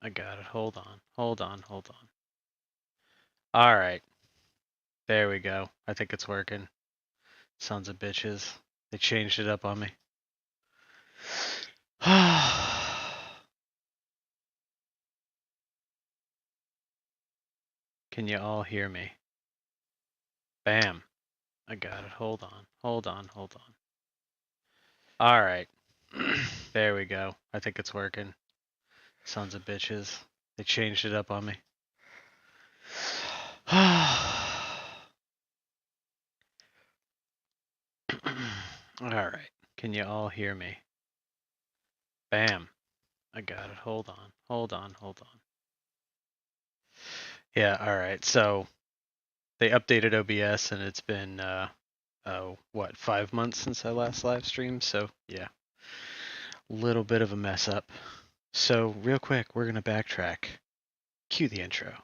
I got it. Hold on. Hold on. Hold on. All right. There we go. I think it's working. Sons of bitches. They changed it up on me. Can you all hear me? Bam. I got it. Hold on. Hold on. Hold on. All right. There we go. I think it's working. Sons of bitches. They changed it up on me. All right. Can you all hear me? Bam. I got it. Hold on. Hold on. Hold on. Yeah, all right. So they updated OBS and it's been what, 5 months since I last live streamed, so yeah. Little bit of a mess up. So real quick, we're gonna backtrack. Cue the intro.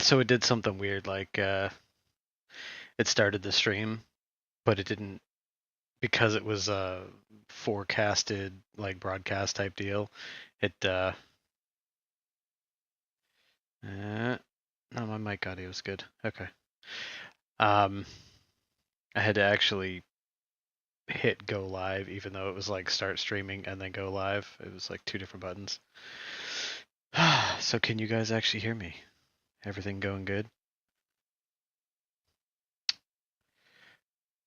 So it did something weird, like it started the stream, but it didn't, because it was a forecasted like broadcast type deal. It no, my mic audio is good. Okay. I had to actually hit go live, even though it was like start streaming and then go live. It was like two different buttons. So can you guys actually hear me? Everything going good?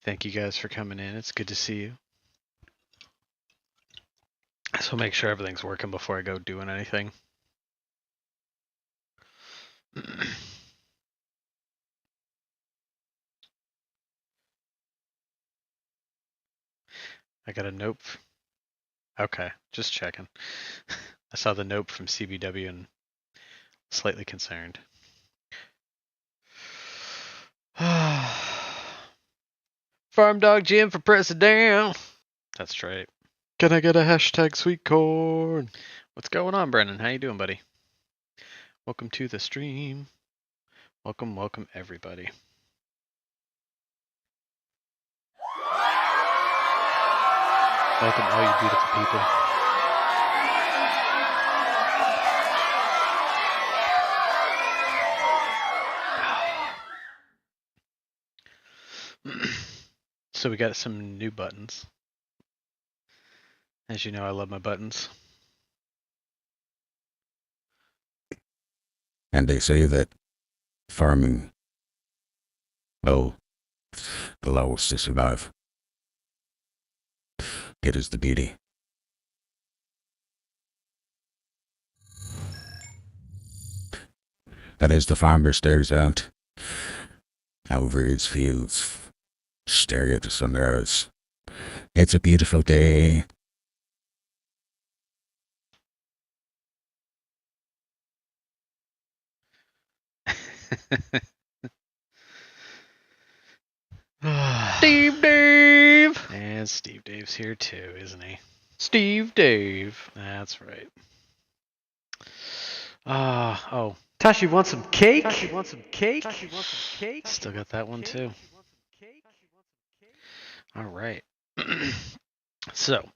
Thank you guys for coming in. It's good to see you. So make sure everything's working before I go doing anything. I got a note. Okay, just checking. I saw the note from CBW and slightly concerned. Farm Dog Jim for president. That's right. Can I get a hashtag sweet corn? What's going on, Brennan? How you doing, buddy? Welcome to the stream. Welcome, welcome, everybody. Welcome, all you beautiful people. So we got some new buttons. As you know, I love my buttons. And they say that farming, well, the lowest to survive. It is the beauty. That as the farmer stares out over his fields, staring at the sunrise. It's a beautiful day. Steve Dave! And Steve Dave's here too, isn't he? Steve Dave. That's right. Oh. Tashi wants some cake? Tashi wants some cake? Tashi wants some cake? Still got that one too. All right. So,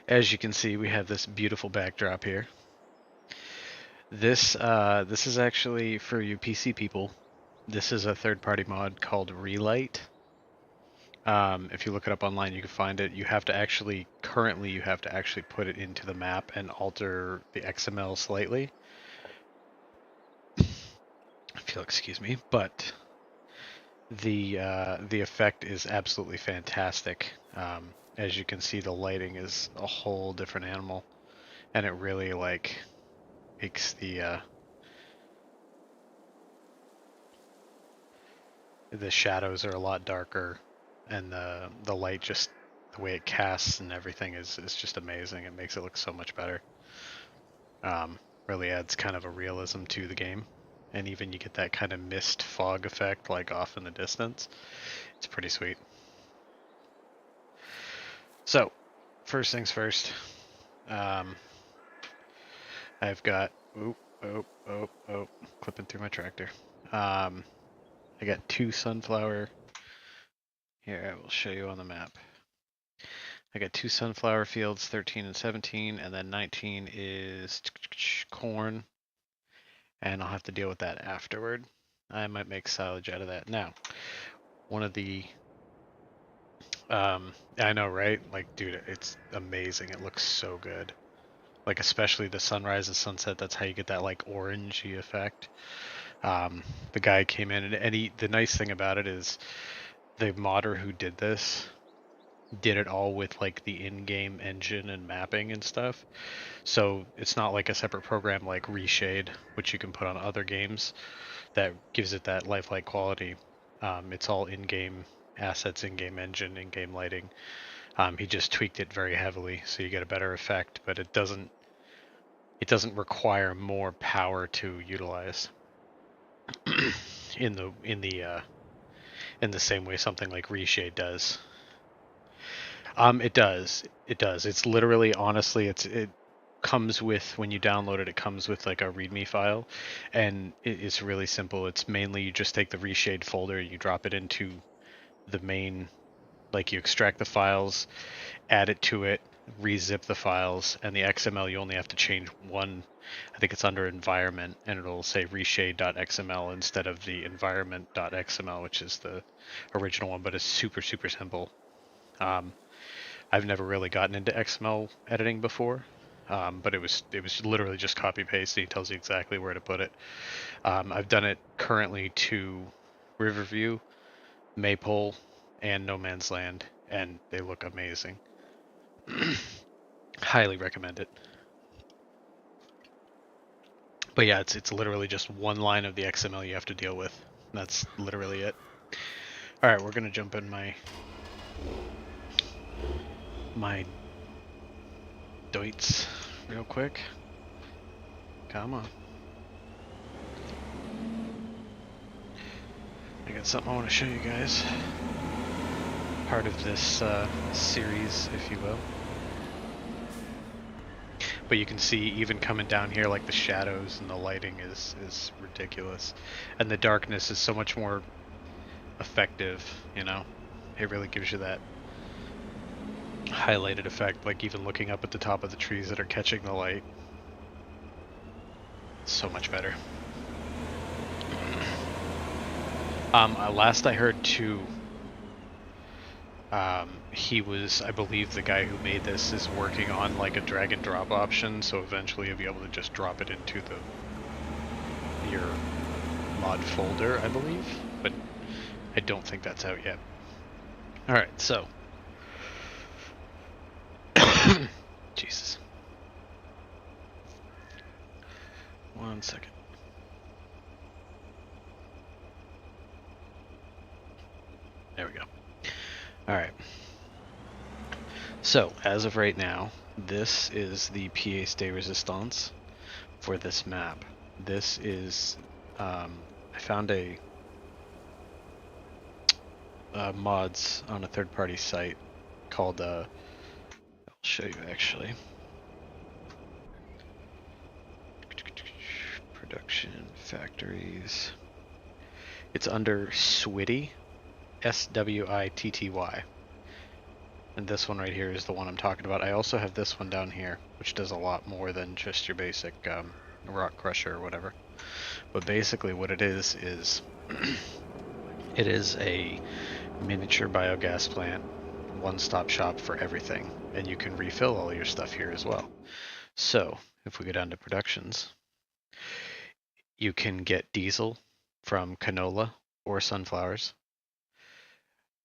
as you can see, we have this beautiful backdrop here. This is actually for you PC people. This is a third-party mod called Relight. If you look it up online, you can find it. You have to actually put it into the map and alter the XML slightly. If you'll excuse me, but The effect is absolutely fantastic. As you can see, the lighting is a whole different animal, and it really like makes the shadows are a lot darker, and the light just the way it casts and everything is just amazing. It makes it look so much better. Really adds kind of a realism to the game, and even you get that kind of mist fog effect like off in the distance. It's pretty sweet. So, first things first. Um, I've got clipping through my tractor. I got 2 sunflower. Here, I will show you on the map. I got 2 sunflower fields, 13 and 17, and then 19 is corn, and I'll have to deal with that afterward. I might make silage out of that. Now, one of the I know, right? Like, dude, it's amazing. It looks so good. Like, especially the sunrise and sunset, that's how you get that like orangey effect. The guy came in and the nice thing about it is the modder who did this did it all with like the in-game engine and mapping and stuff. So it's not like a separate program like Reshade, which you can put on other games that gives it that lifelike quality. It's all in-game assets, in-game engine, in-game lighting. He just tweaked it very heavily, so you get a better effect, but it doesn't require more power to utilize in the same way something like Reshade does. It does. It does. It's literally, honestly, it comes with when you download it. It comes with like a README file, and it's really simple. It's mainly you just take the Reshade folder, you drop it into the main, like you extract the files, add it to it, rezip the files, and the XML you only have to change one. I think it's under environment, and it'll say reshade.xml instead of the environment.xml, which is the original one, but it's super super simple. Um, I've never really gotten into XML editing before, but it was literally just copy paste. He tells you exactly where to put it. I've done it currently to Riverview, Maypole, and No Man's Land, and they look amazing. Highly recommend it. But yeah, it's literally just one line of the XML you have to deal with. That's literally it. All right, we're gonna jump in my Deutz real quick. Come on. I got something I want to show you guys. Part of this series, if you will. But you can see even coming down here, like the shadows and the lighting is ridiculous, and the darkness is so much more effective. You know, it really gives you that highlighted effect. Like even looking up at the top of the trees that are catching the light, so much better. Last I heard too, he was, I believe the guy who made this is working on like a drag and drop option, so eventually you'll be able to just drop it into your mod folder, I believe, but I don't think that's out yet. Alright, so Jesus. 1 second. There we go. Alright. So, as of right now, this is the pièce de résistance for this map. This is, I found a mods on a third-party site called, I'll show you actually. Production factories. It's under Switty, SWITTY. And this one right here is the one I'm talking about. I also have this one down here, which does a lot more than just your basic rock crusher or whatever. But basically what it is it is a miniature biogas plant, one-stop shop for everything, and you can refill all your stuff here as well. So if we go down to productions, you can get diesel from canola or sunflowers.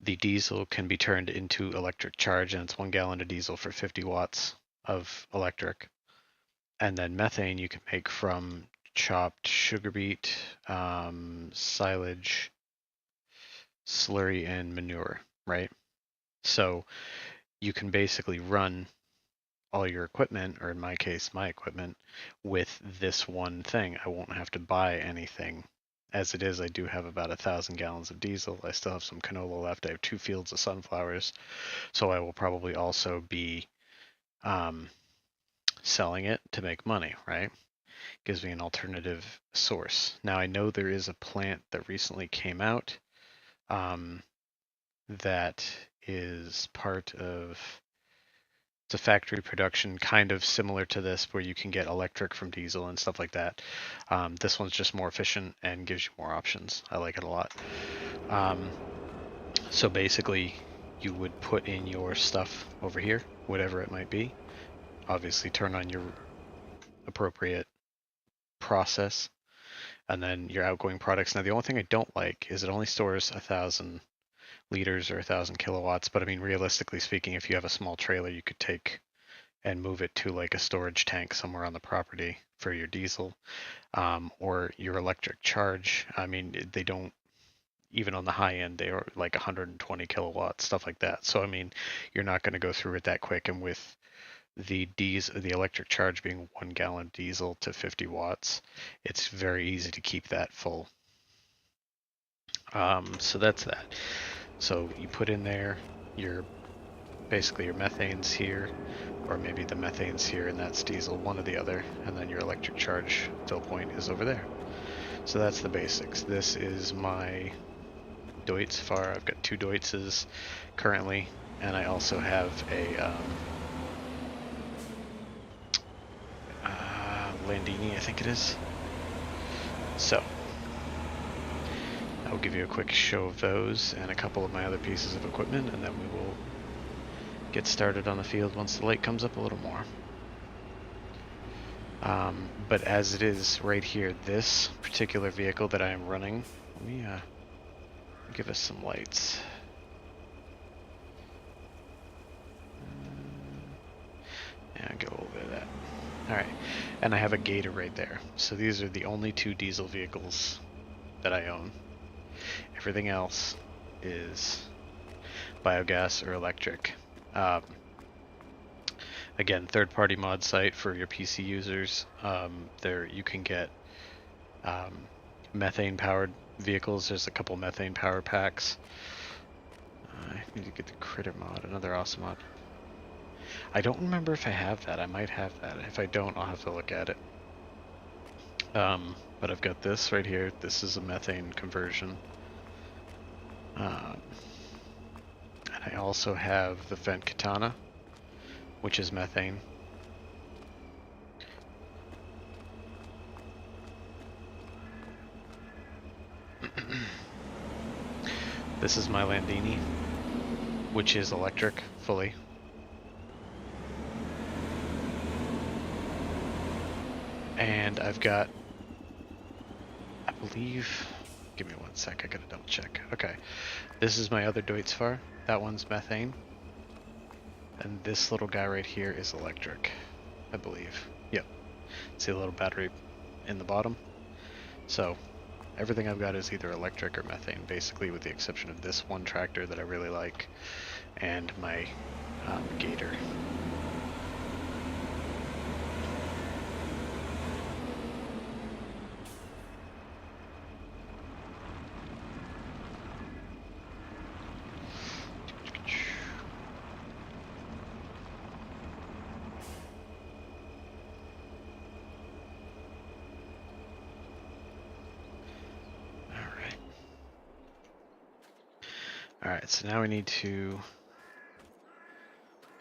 the diesel can be turned into electric charge, and it's 1 gallon of diesel for 50 watts of electric. And then methane you can make from chopped sugar beet, silage, slurry, and manure, right? So you can basically run all your equipment, or in my case, my equipment, with this one thing. I won't have to buy anything. As it is, I do have about 1,000 gallons of diesel. I still have some canola left. I have 2 fields of sunflowers. So I will probably also be um, selling it to make money, right? Gives me an alternative source. Now I know there is a plant that recently came out um, that is part of, it's a factory production kind of similar to this where you can get electric from diesel and stuff like that. This one's just more efficient and gives you more options. I like it a lot. So basically you would put in your stuff over here, whatever it might be. Obviously turn on your appropriate process and then your outgoing products. Now the only thing I don't like is it only stores 1,000 liters or 1,000 kilowatts, but I mean realistically speaking, if you have a small trailer you could take and move it to like a storage tank somewhere on the property for your diesel or your electric charge. I mean, they don't, even on the high end, they are like 120 kilowatts, stuff like that. So, I mean, you're not going to go through it that quick. And with the electric charge being 1 gallon diesel to 50 watts, it's very easy to keep that full. So that's that. So you put in there your basically your methane's here, or maybe the methane's here and that's diesel, one or the other, and then your electric charge fill point is over there. So that's the basics. This is my Deutz Far. I've got 2 Deutzes currently, and I also have a Landini, I think it is. So I'll give you a quick show of those and a couple of my other pieces of equipment, and then we will get started on the field once the light comes up a little more. But as it is right here, this particular vehicle that I am running, let me give us some lights. And get a little bit of that. Alright, and I have a Gator right there. So these are the only 2 diesel vehicles that I own. Everything else is biogas or electric. Again, third-party mod site for your PC users. There you can get methane-powered vehicles. There's a couple methane power packs. I need to get the critter mod, another awesome mod. I don't remember if I have that. I might have that. If I don't, I'll have to look at it. But I've got this right here. This is a methane conversion. And I also have the Vent Katana, which is methane. This is my Landini, which is electric fully. And I've got, I believe, give me one sec, I gotta double check. Okay, this is my other Deutz-Fahr. That one's methane. And this little guy right here is electric, I believe. Yep. See a little battery in the bottom? So everything I've got is either electric or methane, basically, with the exception of this one tractor that I really like and my Gator. Alright, so now we need to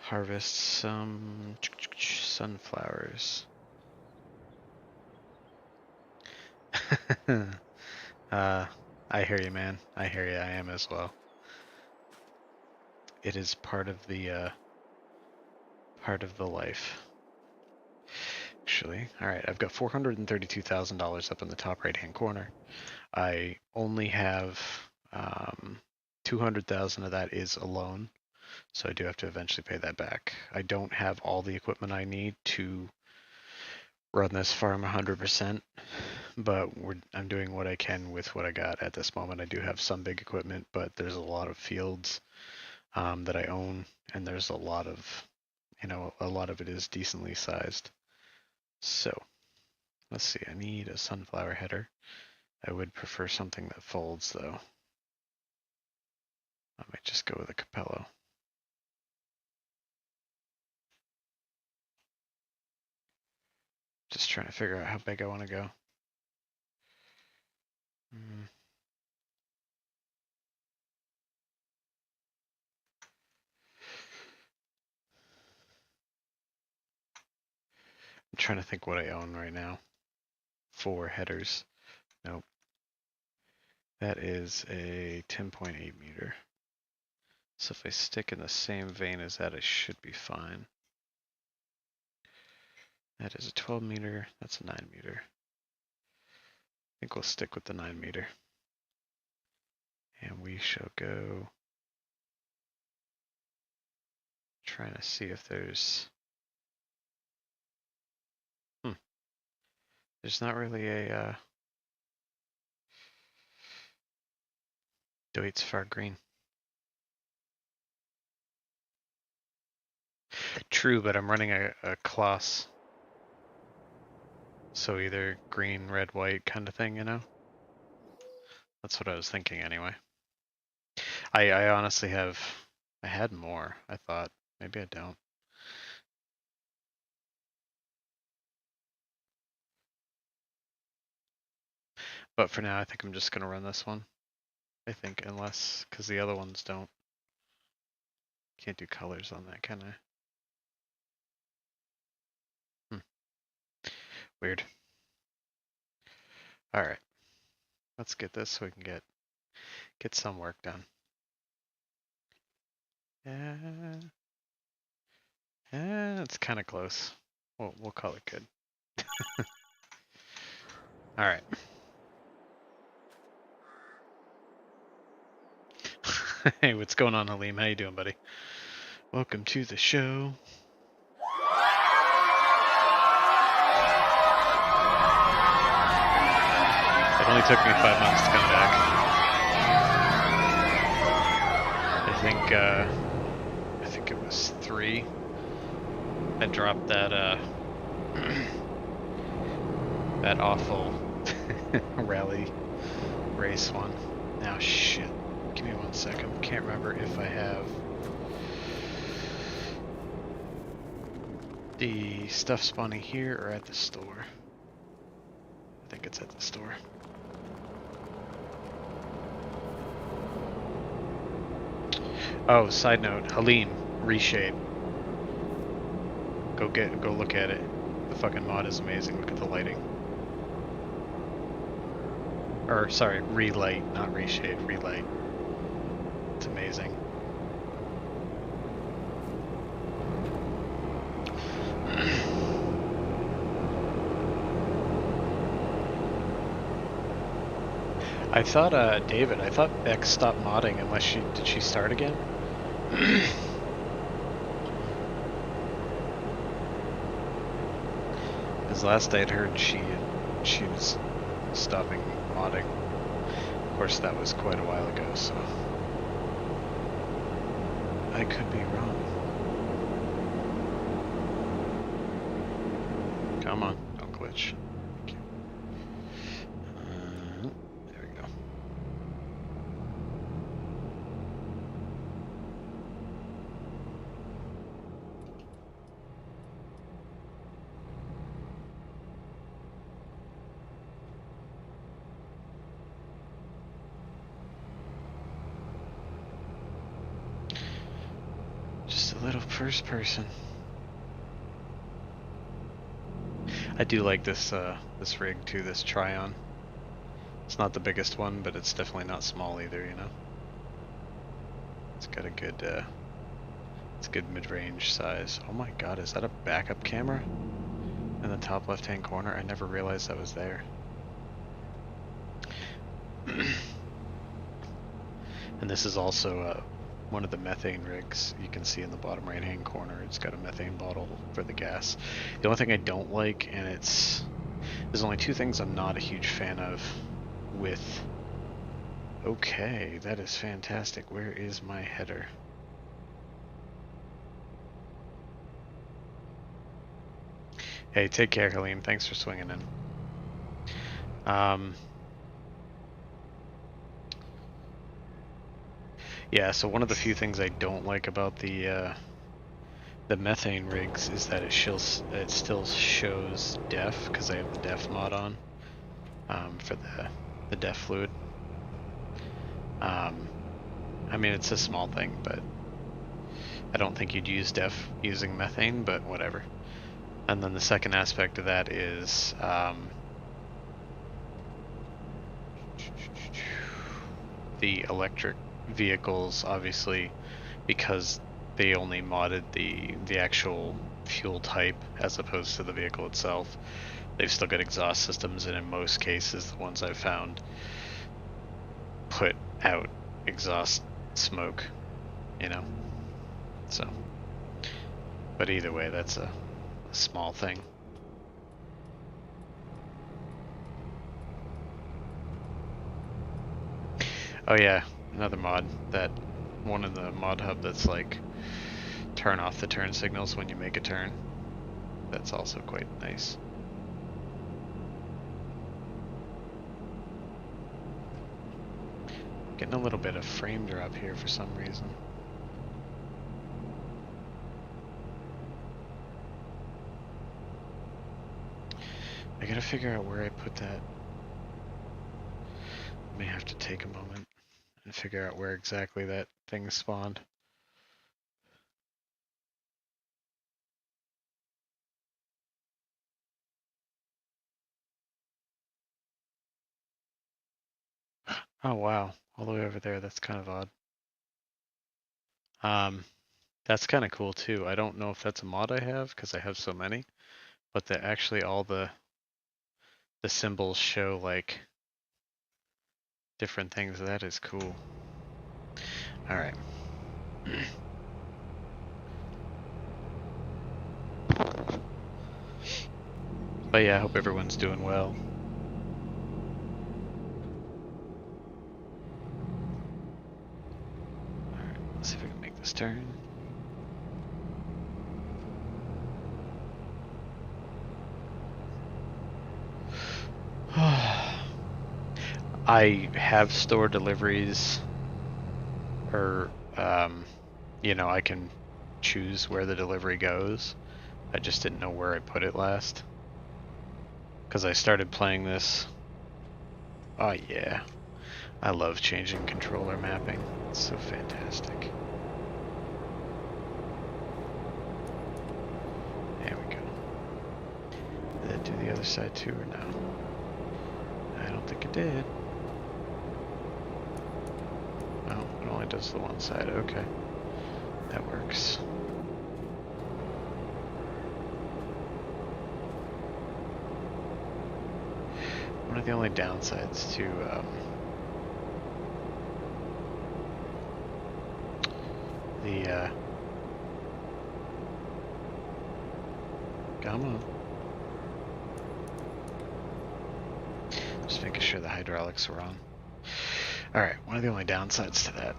harvest some sunflowers. I hear you, man. I hear you. I am as well. It is part of the life. Actually, alright, I've got $432,000 up in the top right-hand corner. I only have 200,000 of that is a loan, so I do have to eventually pay that back. I don't have all the equipment I need to run this farm 100%, but I'm doing what I can with what I got at this moment. I do have some big equipment, but there's a lot of fields that I own, and there's a lot of, a lot of it is decently sized. So let's see, I need a sunflower header. I would prefer something that folds though. I might just go with a Capello. Just trying to figure out how big I want to go. I'm trying to think what I own right now. 4 headers. Nope. That is a 10.8 meter. So if I stick in the same vein as that, I should be fine. That is a 12 meter. That's a 9 meter. I think we'll stick with the 9 meter. And we shall go trying to see if there's there's not really a Deutz far green. True, but I'm running a Kloss. So either green, red, white kind of thing, That's what I was thinking anyway. I honestly I had more, I thought. Maybe I don't. But for now, I think I'm just going to run this one. I think, because the other ones don't. Can't do colors on that, can I? Weird. Alright. Let's get this so we can get some work done. It's kind of close. We'll call it good. Alright. Hey, what's going on, Halim? How you doing, buddy? Welcome to the show. It only took me 5 months to come back. I think it was 3. I dropped that that awful rally race one. Now shit. Give me 1 second. Can't remember if I have the stuff spawning here or at the store. I think it's at the store. Oh, side note, Halim, Reshade. Go look at it. The fucking mod is amazing. Look at the lighting. Or sorry, relight, not reshade, relight. It's amazing. I thought, David, I thought Beck stopped modding unless did she start again? Because last I'd heard she was stopping modding. Of course, that was quite a while ago, so I could be wrong. Come on, don't glitch. Thank you. There we go. Just a little first person. I do like this this rig too, this Tryon. It's not the biggest one, but it's definitely not small either, It's got a good it's a good mid-range size. Oh my god, is that a backup camera? In the top left-hand corner? I never realized that was there. And this is also one of the methane rigs. You can see in the bottom right hand corner, it's got a methane bottle for the gas. The only thing I don't like, and there's only two things I'm not a huge fan of with... Okay, that is fantastic. Where is my header? Hey, take care, Helene. Thanks for swinging in. Yeah, so one of the few things I don't like about the methane rigs is that it still shows def, because I have the def mod on for the def fluid. I mean, it's a small thing, but I don't think you'd use def using methane, but whatever. And then the second aspect of that is the electric vehicles, obviously, because they only modded the actual fuel type as opposed to the vehicle itself. They've still got exhaust systems, and in most cases, the ones I've found put out exhaust smoke, you know. So, but either way, that's a small thing. Oh yeah, another mod, that one in the mod hub that's like turn off the turn signals when you make a turn. That's also quite nice. Getting a little bit of frame drop here for some reason. I gotta figure out where I put that. May have to take a moment and figure out where exactly that thing spawned. Oh wow, all the way over there, that's kind of odd. That's kind of cool too. I don't know if that's a mod I have, because I have so many, but that actually all the symbols show like different things. That is cool. All right. But yeah, I hope everyone's doing well. Alright, let's see if we can make this turn. I have store deliveries, or, you know, I can choose where the delivery goes. I just didn't know where I put it last. Because I started playing this. Oh yeah. I love changing controller mapping. It's so fantastic. There we go. Did that do the other side too or no? I don't think it did. Oh, it only does the one side. Okay. That works. One of the only downsides to the come on. Just making sure the hydraulics were on. Alright, one of the only downsides to that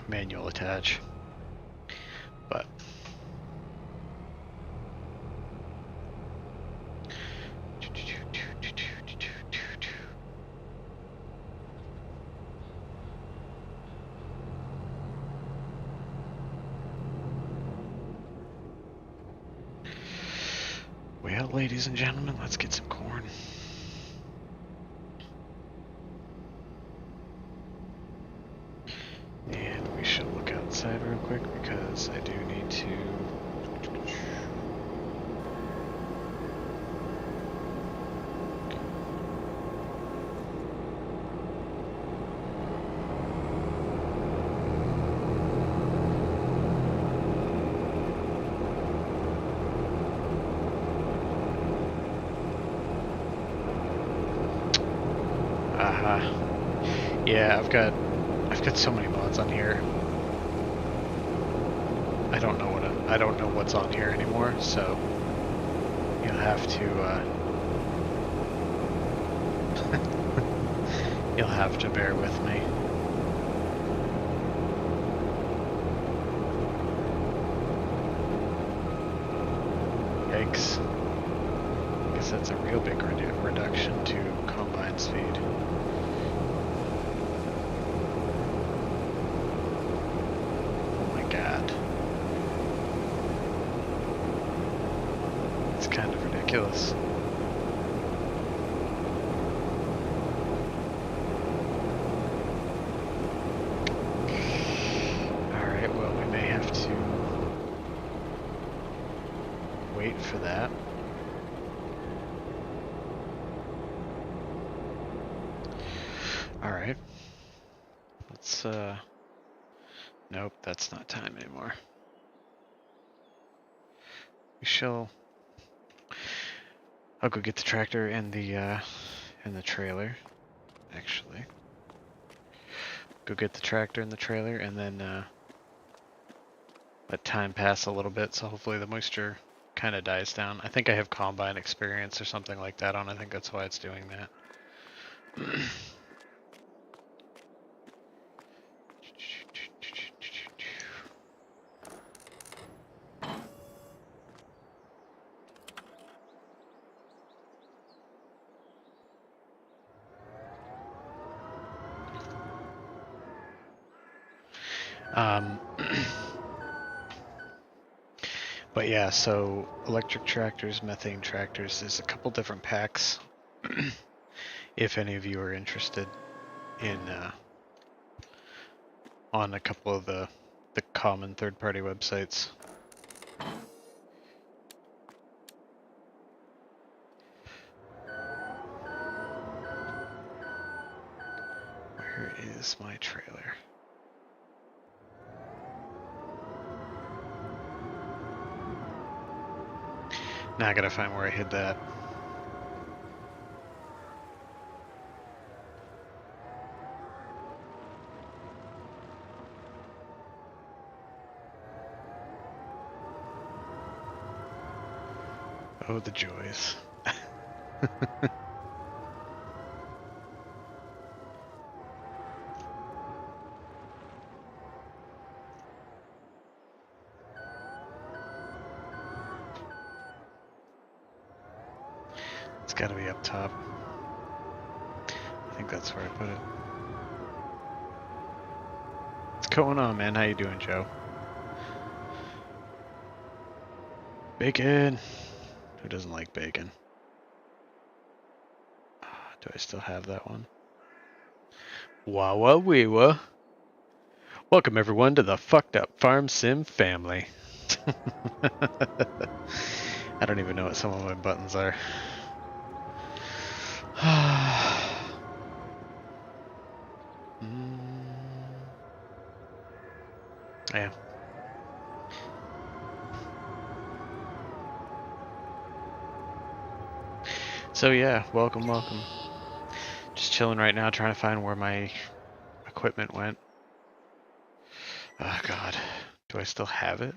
manual attach. But well, ladies and gentlemen, let's get some corn. And we should look outside real quick because I do need to... Aha. Yeah, I've got I've got so many mods on here. I don't know what's on here anymore, so you'll have to you'll have to bear with me. Yikes. Guess that's a real big reduction to combine speed. Oh my god. It's kind of ridiculous. Alright, well, we may have to wait for that. Alright. Let's, nope, that's not time anymore. We shall... I'll go get the tractor and the trailer, actually. Go get the tractor and the trailer, and then, let time pass a little bit, so hopefully the moisture kind of dies down. I think I have combine experience or something like that on. I think that's why it's doing that. But yeah, so electric tractors, methane tractors, there's a couple different packs. If any of you are interested in on a couple of the common third-party websites. Where is my trailer? Now I gotta find where I hid that. Oh, the joys. It's gotta be up top. I think that's where I put it. What's going on, man? How you doing, Joe? Bacon! Who doesn't like bacon? Do I still have that one? Wawa weewa. Welcome everyone to the Fucked Up Farm Sim family. I don't even know what some of my buttons are. Yeah. So yeah, welcome. Just chilling right now, trying to find where my equipment went. Oh god, do I still have it?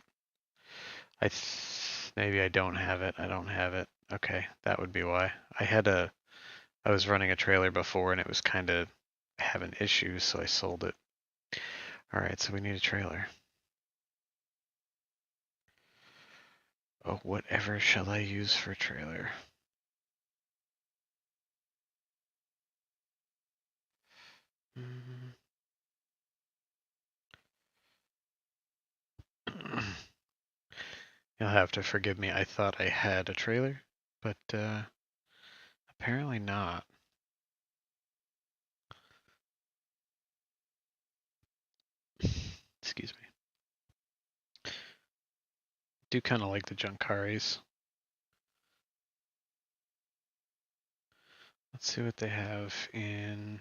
Maybe I don't have it. I don't have it. Okay, that would be why. I was running a trailer before and it was kind of having issues, so I sold it. All right, so we need a trailer. Oh, whatever shall I use for a trailer? You'll have to forgive me. I thought I had a trailer, but apparently not. Excuse me. Do kind of like the Junkaris. Let's see what they have in.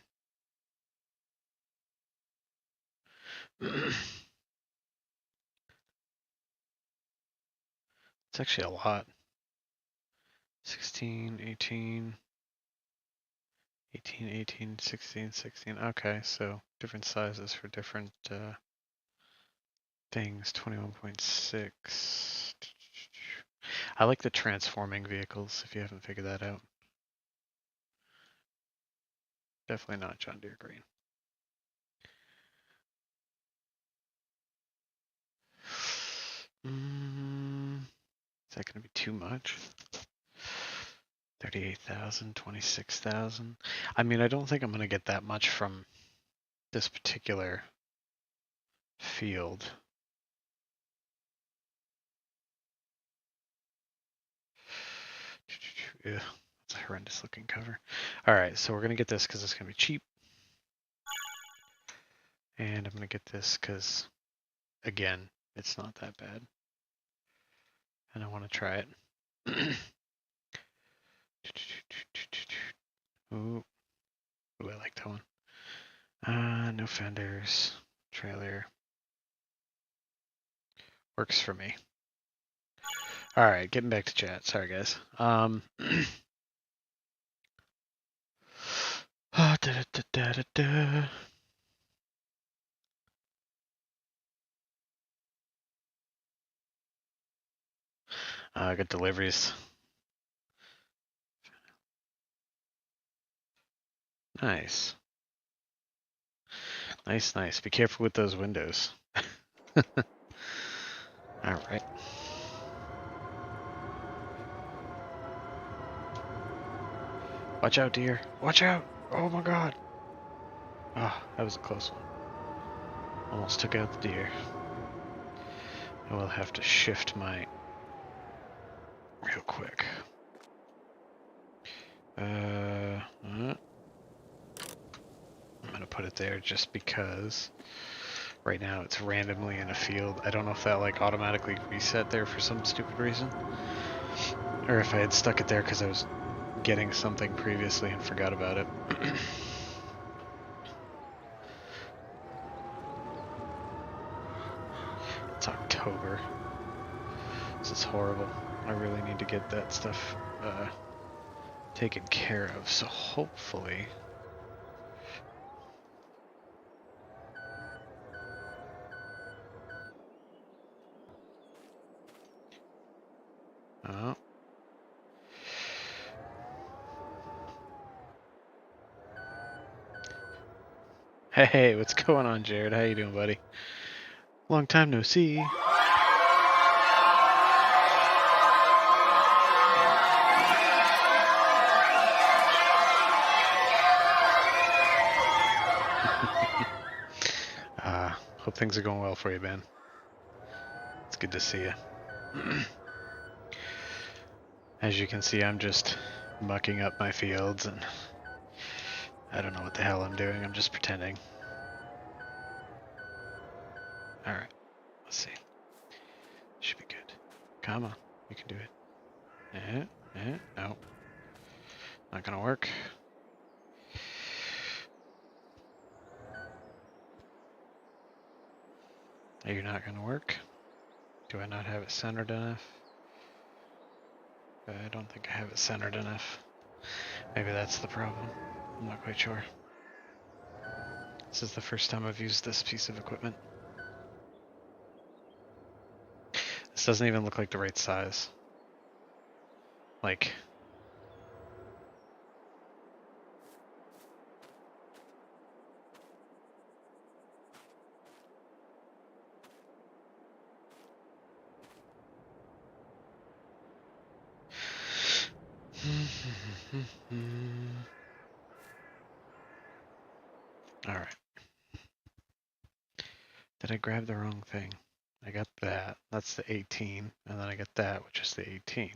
It's actually a lot. 16, 18, 18, 18, 16, 16. Okay, so different sizes for different things. 21.6. I like the transforming vehicles, if you haven't figured that out. Definitely not John Deere Green. Is that going to be too much? 38,000, 26,000. I mean, I don't think I'm going to get that much from this particular field. Ugh, that's a horrendous looking cover. All right, so we're going to get this because it's going to be cheap. And I'm going to get this because, again, it's not that bad. And I want to try it. Ooh. Ooh, I like that one. No fenders. Trailer. Works for me. All right, getting back to chat. Sorry, guys. Good deliveries. Nice. Nice, nice. Be careful with those windows. All right. Watch out, deer. Watch out. Oh my god. Ah, that was a close one. Almost took out the deer. I will have to shift my real quick. I'm gonna put it there just because right now it's randomly in a field. I don't know if that like automatically reset there for some stupid reason, or if I had stuck it there because I was getting something previously and forgot about it. It's October. This is horrible. I really need to get that stuff taken care of. So hopefully, oh, hey, what's going on, Jared? How you doing, buddy? Long time no see. Hope things are going well for you, man. It's good to see you. As you can see, I'm just mucking up my fields, and I don't know what the hell I'm doing. I'm just pretending. All right, let's see. Should be good. Come on, you can do it. No, not gonna work. Are you not gonna work? Do I not have it centered enough? I don't think I have it centered enough. Maybe that's the problem. I'm not quite sure. This is the first time I've used this piece of equipment. This doesn't even look like the right size. Like, all right. Did I grab the wrong thing? I got that. That's the 18. And then I got that, which is the 18.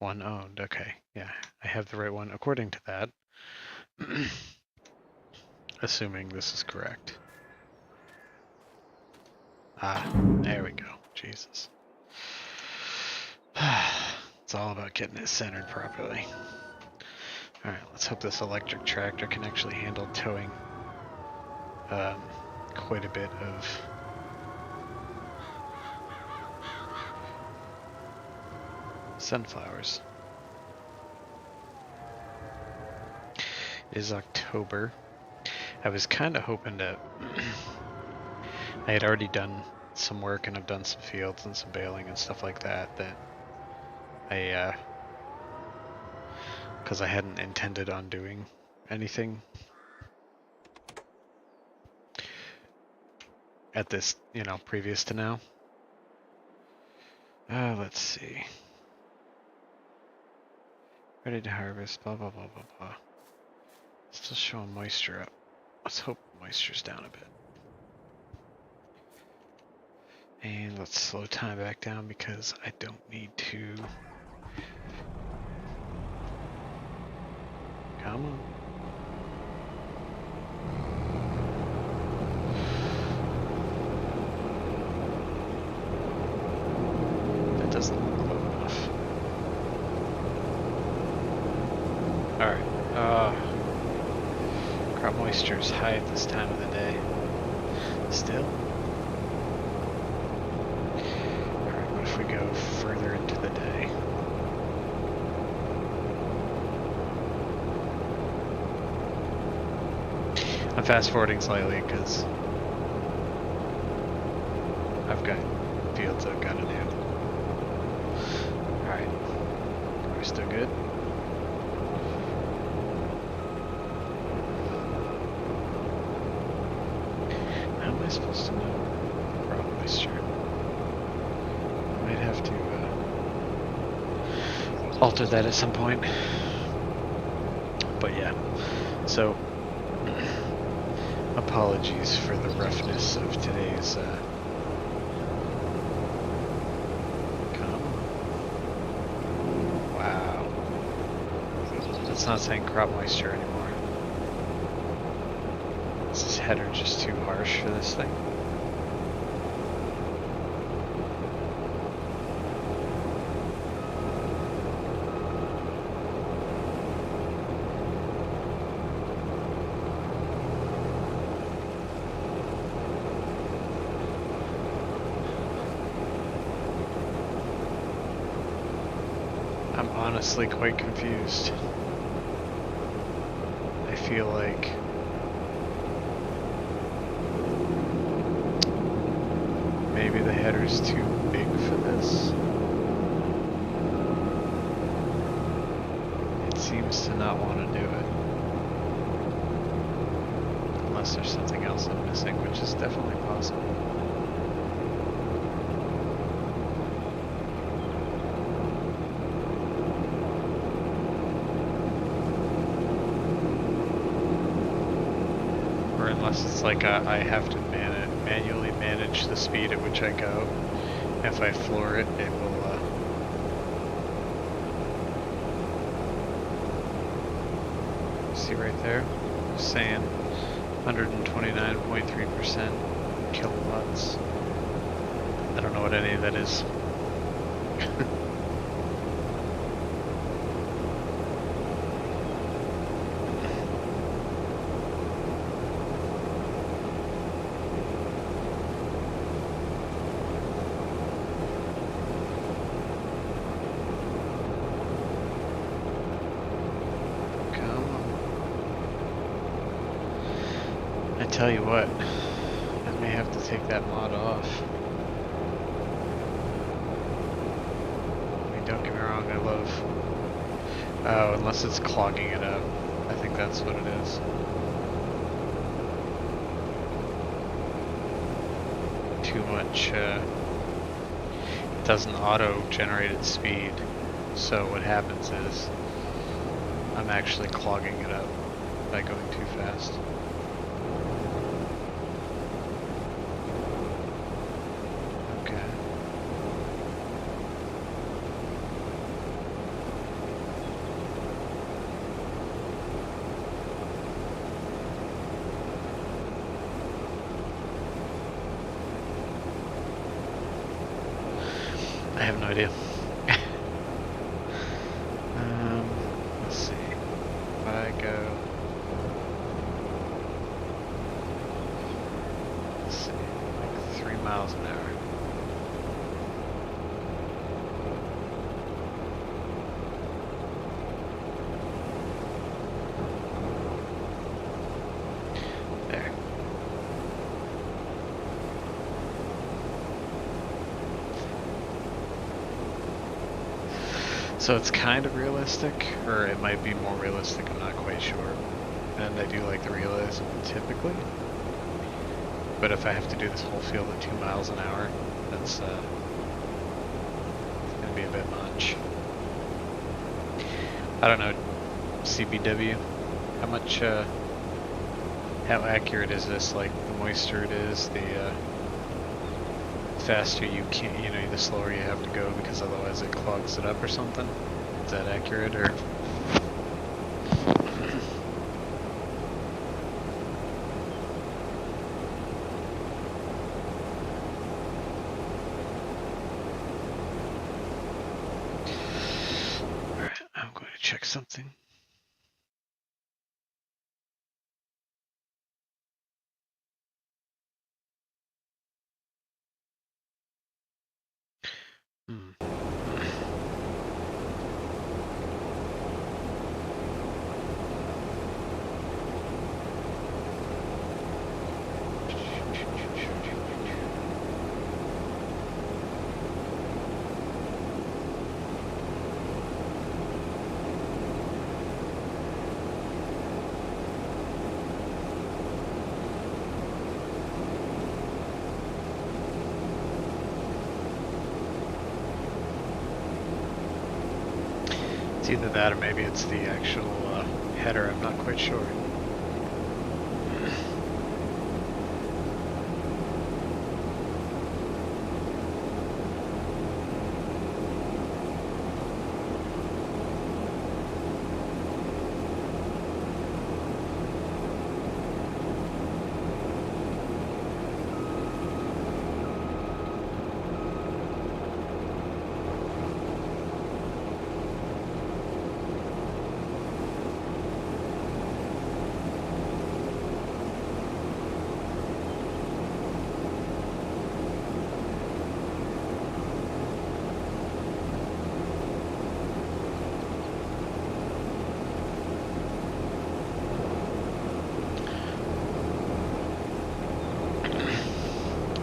One owned. Okay. Yeah, I have the right one according to that. Assuming this is correct. Ah, there we go. Jesus. It's all about getting it centered properly. Alright, let's hope this electric tractor can actually handle towing quite a bit of sunflowers. is October. I was kind of hoping to. I had already done some work and I've done some fields and some baling and stuff like that. Because I hadn't intended on doing anything at this, previous to now. Let's see. Ready to harvest, blah, blah, blah, blah, blah. Still showing moisture up. Let's hope moisture's down a bit. And let's slow time back down because I don't need to. Come on. That doesn't look low enough. Alright. Crop moisture is high at this time of the day. Still. Alright, what if we go further into the day? I'm fast forwarding slightly because I've got fields I've got to do. Alright. Are we still good? How am I supposed to know crop moisture? I might have to alter that at some point. But yeah, so apologies for the roughness of today's wow. It's not saying crop moisture anymore. Is this header just too harsh for this thing? I'm honestly quite confused. I feel like maybe the header's too big for this. It seems to not want to do it. Unless there's something else I'm missing, which is definitely possible. Unless it's like I have to manually manage the speed at which I go. If I floor it, it will see right there, saying 129.3% kilowatts. I don't know what any of that is. I tell you what, I may have to take that mod off. I mean, don't get me wrong, I love... Oh, unless it's clogging it up. I think that's what it is. Too much, it doesn't auto-generate its speed. So what happens is, I'm actually clogging it up by going too fast. I have no idea. Let's see. If I go... Let's see, like 3 miles an hour. So it's kind of realistic, or it might be more realistic, I'm not quite sure. And I do like the realism typically. But if I have to do this whole field at 2 miles an hour, that's gonna be a bit much. I don't know, CBW, how much, how accurate is this? Like, the moister it is, the faster you can, you know, the slower you have to go because otherwise it clogs it up or something? Is that accurate, or? Alright, I'm going to check something. It's either that or maybe it's the actual header, I'm not quite sure.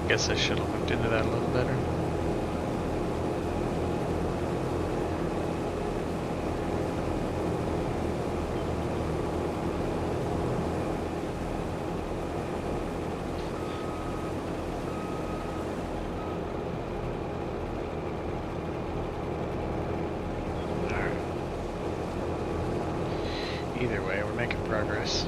Guess I should have looked into that a little better. Alright. Either way, we're making progress.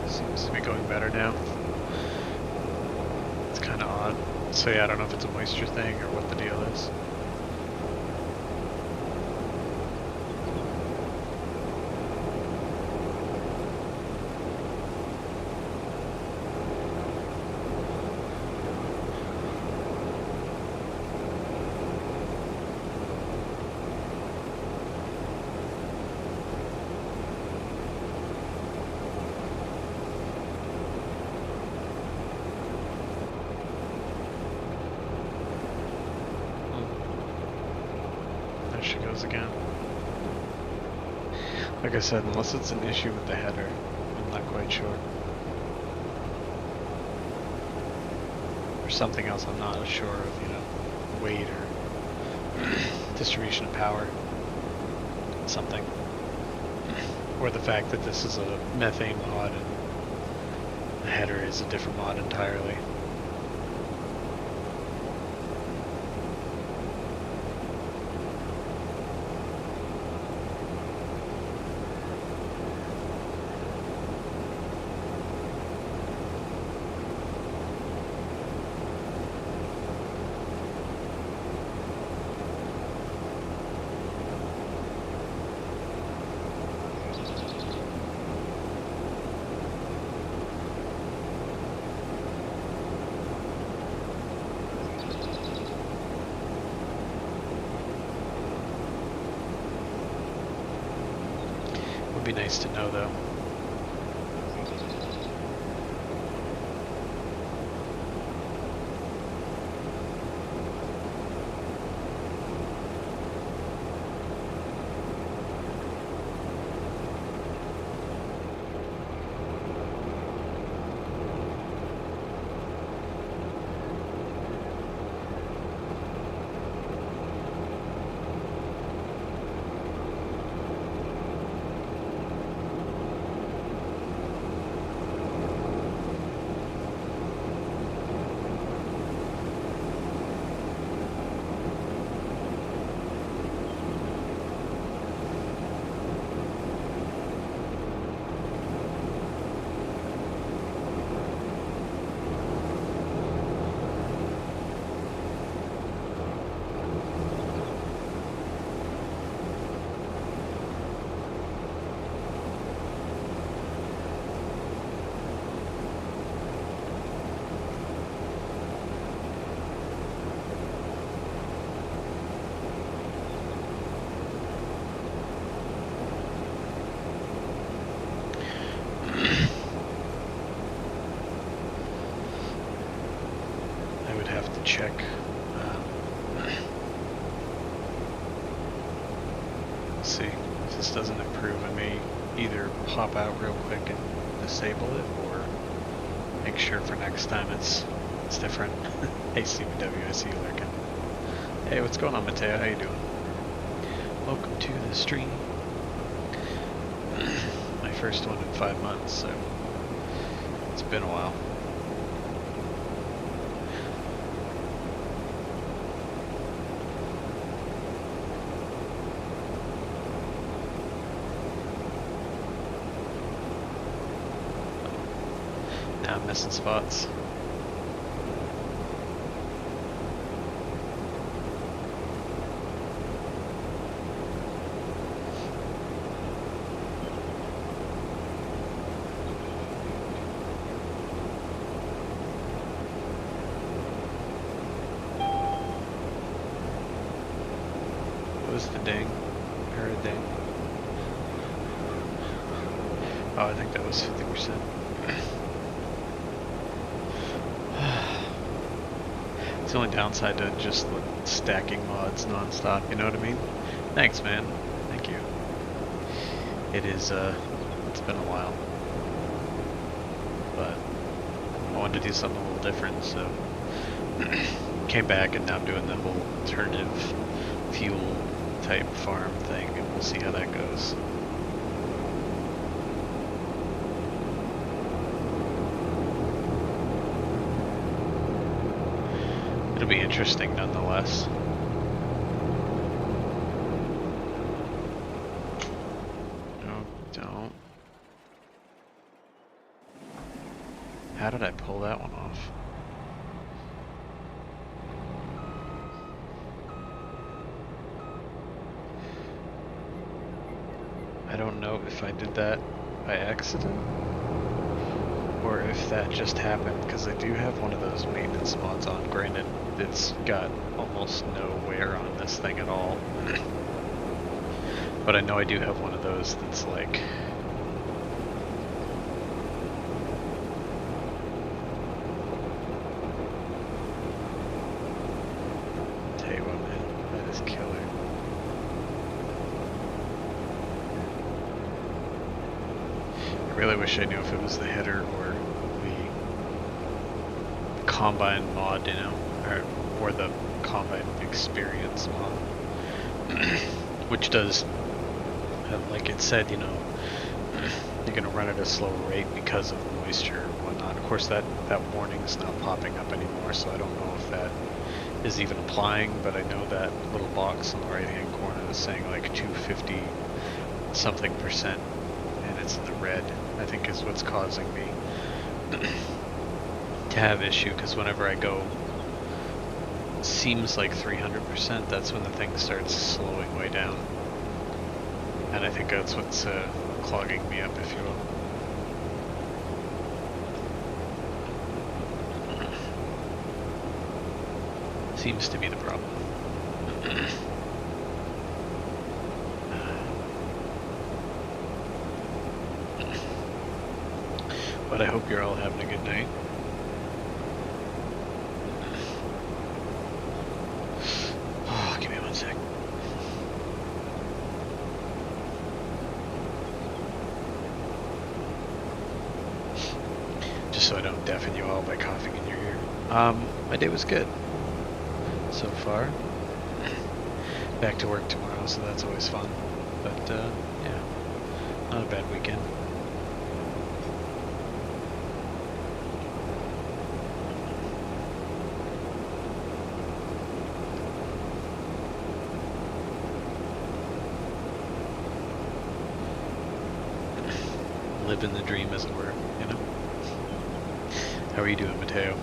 Seems to be going better now. It's kind of odd. So yeah, I don't know if it's a moisture thing or what the deal is. There she goes again. Like I said, unless it's an issue with the header, I'm not quite sure. Or something else I'm not sure of, you know, weight or distribution of power. Something. Or the fact that this is a methane mod and the header is a different mod entirely. Would be nice to know though. to check. Let's see. If this doesn't improve, I may either pop out real quick and disable it, or make sure for next time it's different. Hey CBW, I see you lurking. Hey, what's going on, Mateo? How you doing? Welcome to the stream. My first one in 5 months, so it's been a while. Now I'm missing spots. What was the ding? Or a ding? Oh, I think that was 50%. It's the only downside to just stacking mods non-stop, you know what I mean? Thanks, man. Thank you. It is, it's been a while. But I wanted to do something a little different, so came back, and now I'm doing the whole alternative fuel type farm thing, and we'll see how that goes. It'll be interesting nonetheless. No, don't. How did I pull that one off? I don't know if I did that by accident, or if that just happened, because I do have one of those maintenance mods on. Granted, it's got almost no wear on this thing at all. But I know I do have one of those that's like... Tell you what, man, that is killer. I really wish I knew if it was the header or the combine mod, you know, or the combine experience mod, which does, like it said, you know, you're gonna run at a slower rate because of moisture and whatnot. Of course, that warning's not popping up anymore, so I don't know if that is even applying, but I know that little box on the right-hand corner is saying like 250 something %, and it's in the red, I think is what's causing me to have issue, because whenever I go, seems like 300%, that's when the thing starts slowing way down. And I think that's what's clogging me up, if you will. Seems to be the problem. But I hope you're all having a good night. Oh, give me 1 sec. Just so I don't deafen you all by coughing in your ear. My day was good so far. Back to work tomorrow, so that's always fun. But yeah, not a bad weekend. Living the dream, as it were, you know? How are you doing, Mateo?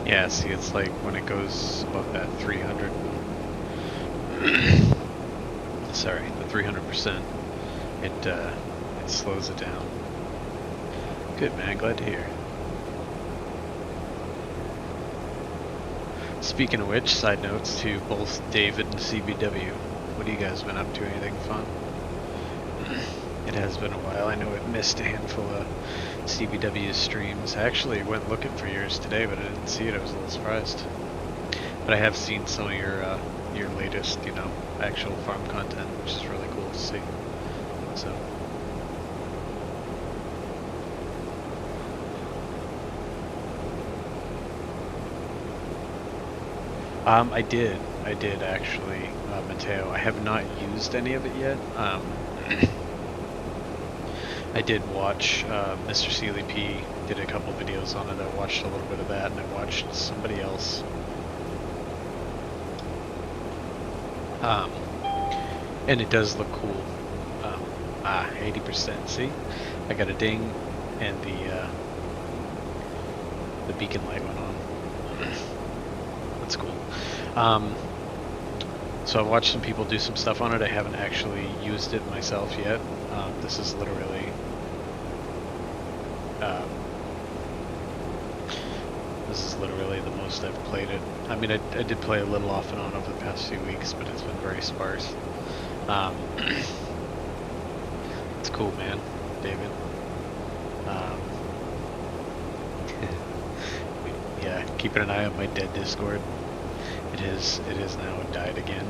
Yeah, see, it's like when it goes above that 300, sorry, the 300%, it slows it down. Good, man, glad to hear. Speaking of which, side notes to both David and CBW. What have you guys been up to? Anything fun? It has been a while. I know I've missed a handful of CBW streams. I actually went looking for yours today, but I didn't see it. I was a little surprised. But I have seen some of your latest, actual farm content, which is really cool to see. So. I did actually, Mateo. I have not used any of it yet. I did watch Mr. Sealy P did a couple videos on it. I watched a little bit of that, and I watched somebody else. And it does look cool. 80%. See, I got a ding, and the beacon light went on. That's cool. So I've watched some people do some stuff on it. I haven't actually used it myself yet. This is literally the most I've played it. I mean, I did play a little off and on over the past few weeks, but it's been very sparse. It's cool, man, David. Yeah, keeping an eye on my dead Discord. It is now died again.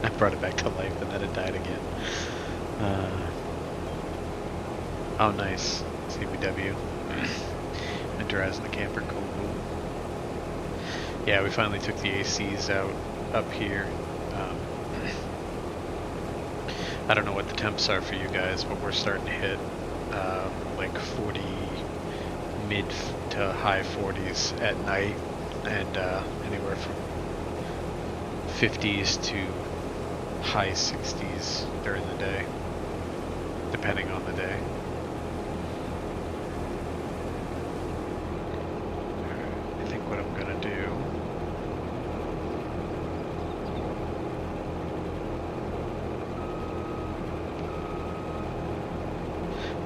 I brought it back to life, and then it died again. Oh, nice. CBW. Winterizing the camper, cool. Yeah, we finally took the ACs out up here. I don't know what the temps are for you guys, but we're starting to hit like 40, mid to high 40s at night, and anywhere from 50s to high 60s during the day, depending on the day. I think what I'm gonna do,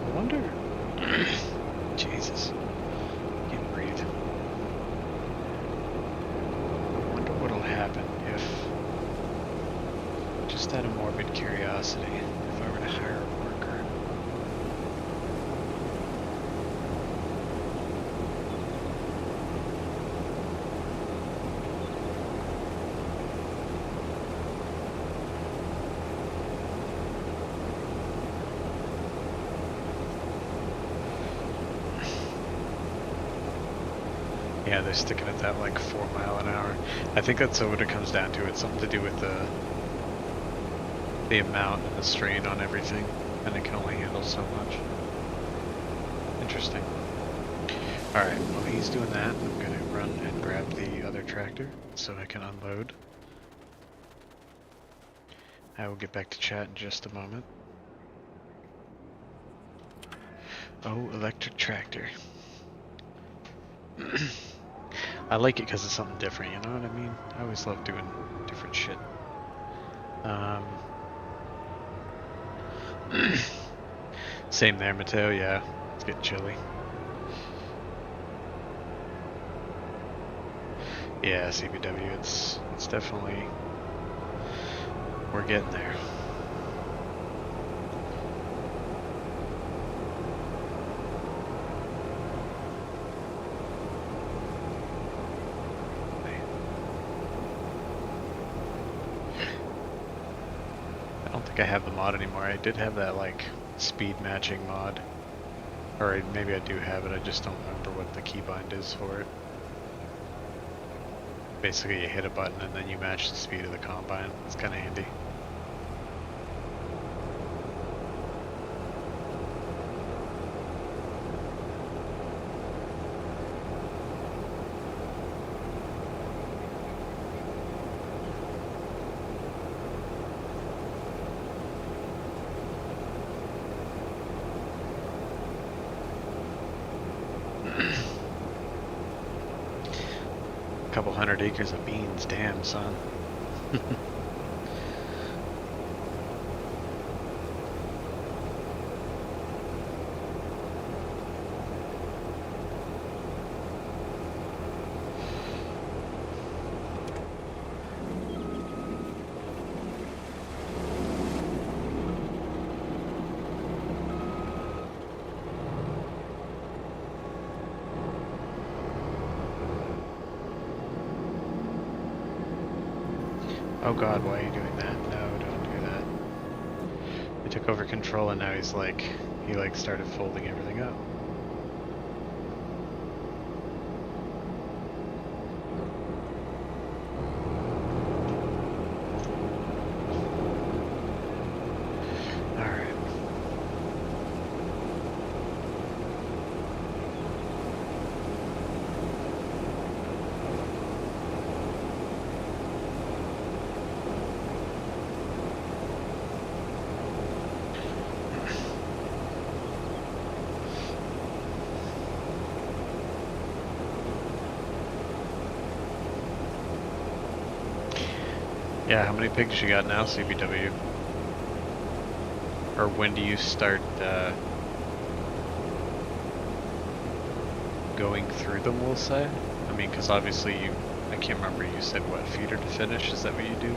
I wonder, Jesus, can't breathe. I wonder what'll happen if, just out of morbid curiosity, if I were to hire a worker. Yeah, they're sticking at that like 4 mile an hour. I think that's what it comes down to. It's something to do with the amount and the strain on everything, and it can only handle so much. Interesting. Alright, while he's doing that, I'm gonna run and grab the other tractor so I can unload. I will get back to chat in just a moment. Oh, electric tractor. I like it because it's something different, you know what I mean? I always love doing different shit. Same there, Mateo, yeah. It's getting chilly. Yeah, CBW, it's definitely, we're getting there. I don't think I have the mod anymore. I did have that like speed matching mod, or maybe I do have it, I just don't remember what the keybind is for it. Basically you hit a button and then you match the speed of the combine. It's kind of handy. couple 100 acres of beans. Damn, son. Oh god, why are you doing that? No, don't do that. He took over control and now he's like, he started folding everything up. Alright. Yeah, how many pigs you got now, CBW? Or when do you start going through them, we'll say? I mean, because obviously I can't remember, you said what, feeder to finish? Is that what you do?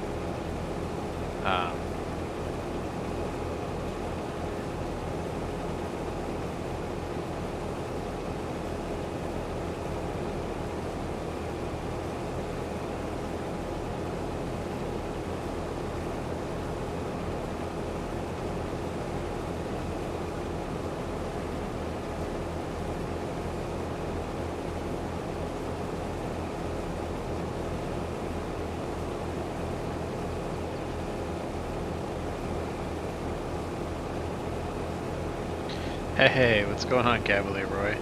Hey, what's going on, Cavalier Roy?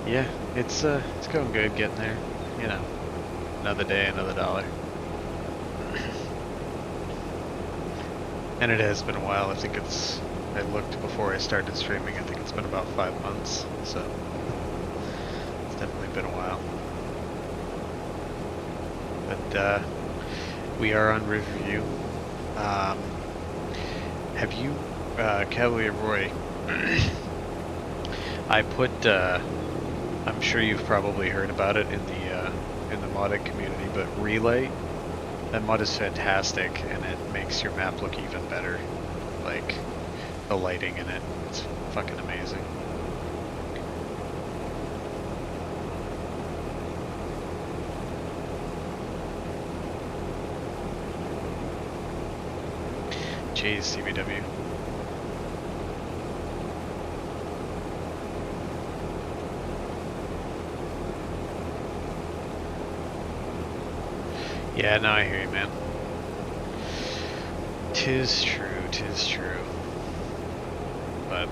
Yeah, it's going good, getting there. You know, another day, another dollar. And it has been a while. I think I looked before I started streaming, I think it's been about 5 months, so it's definitely been a while. But we are on Riverview. Have you, Cavalier Roy, I put, I'm sure you've probably heard about it in the modded community, but Relay, that mod is fantastic, and it makes your map look even better. Like, the lighting in it, it's fucking amazing. Jeez, CBW. Yeah, no, I hear you, man. 'Tis true, 'tis true. But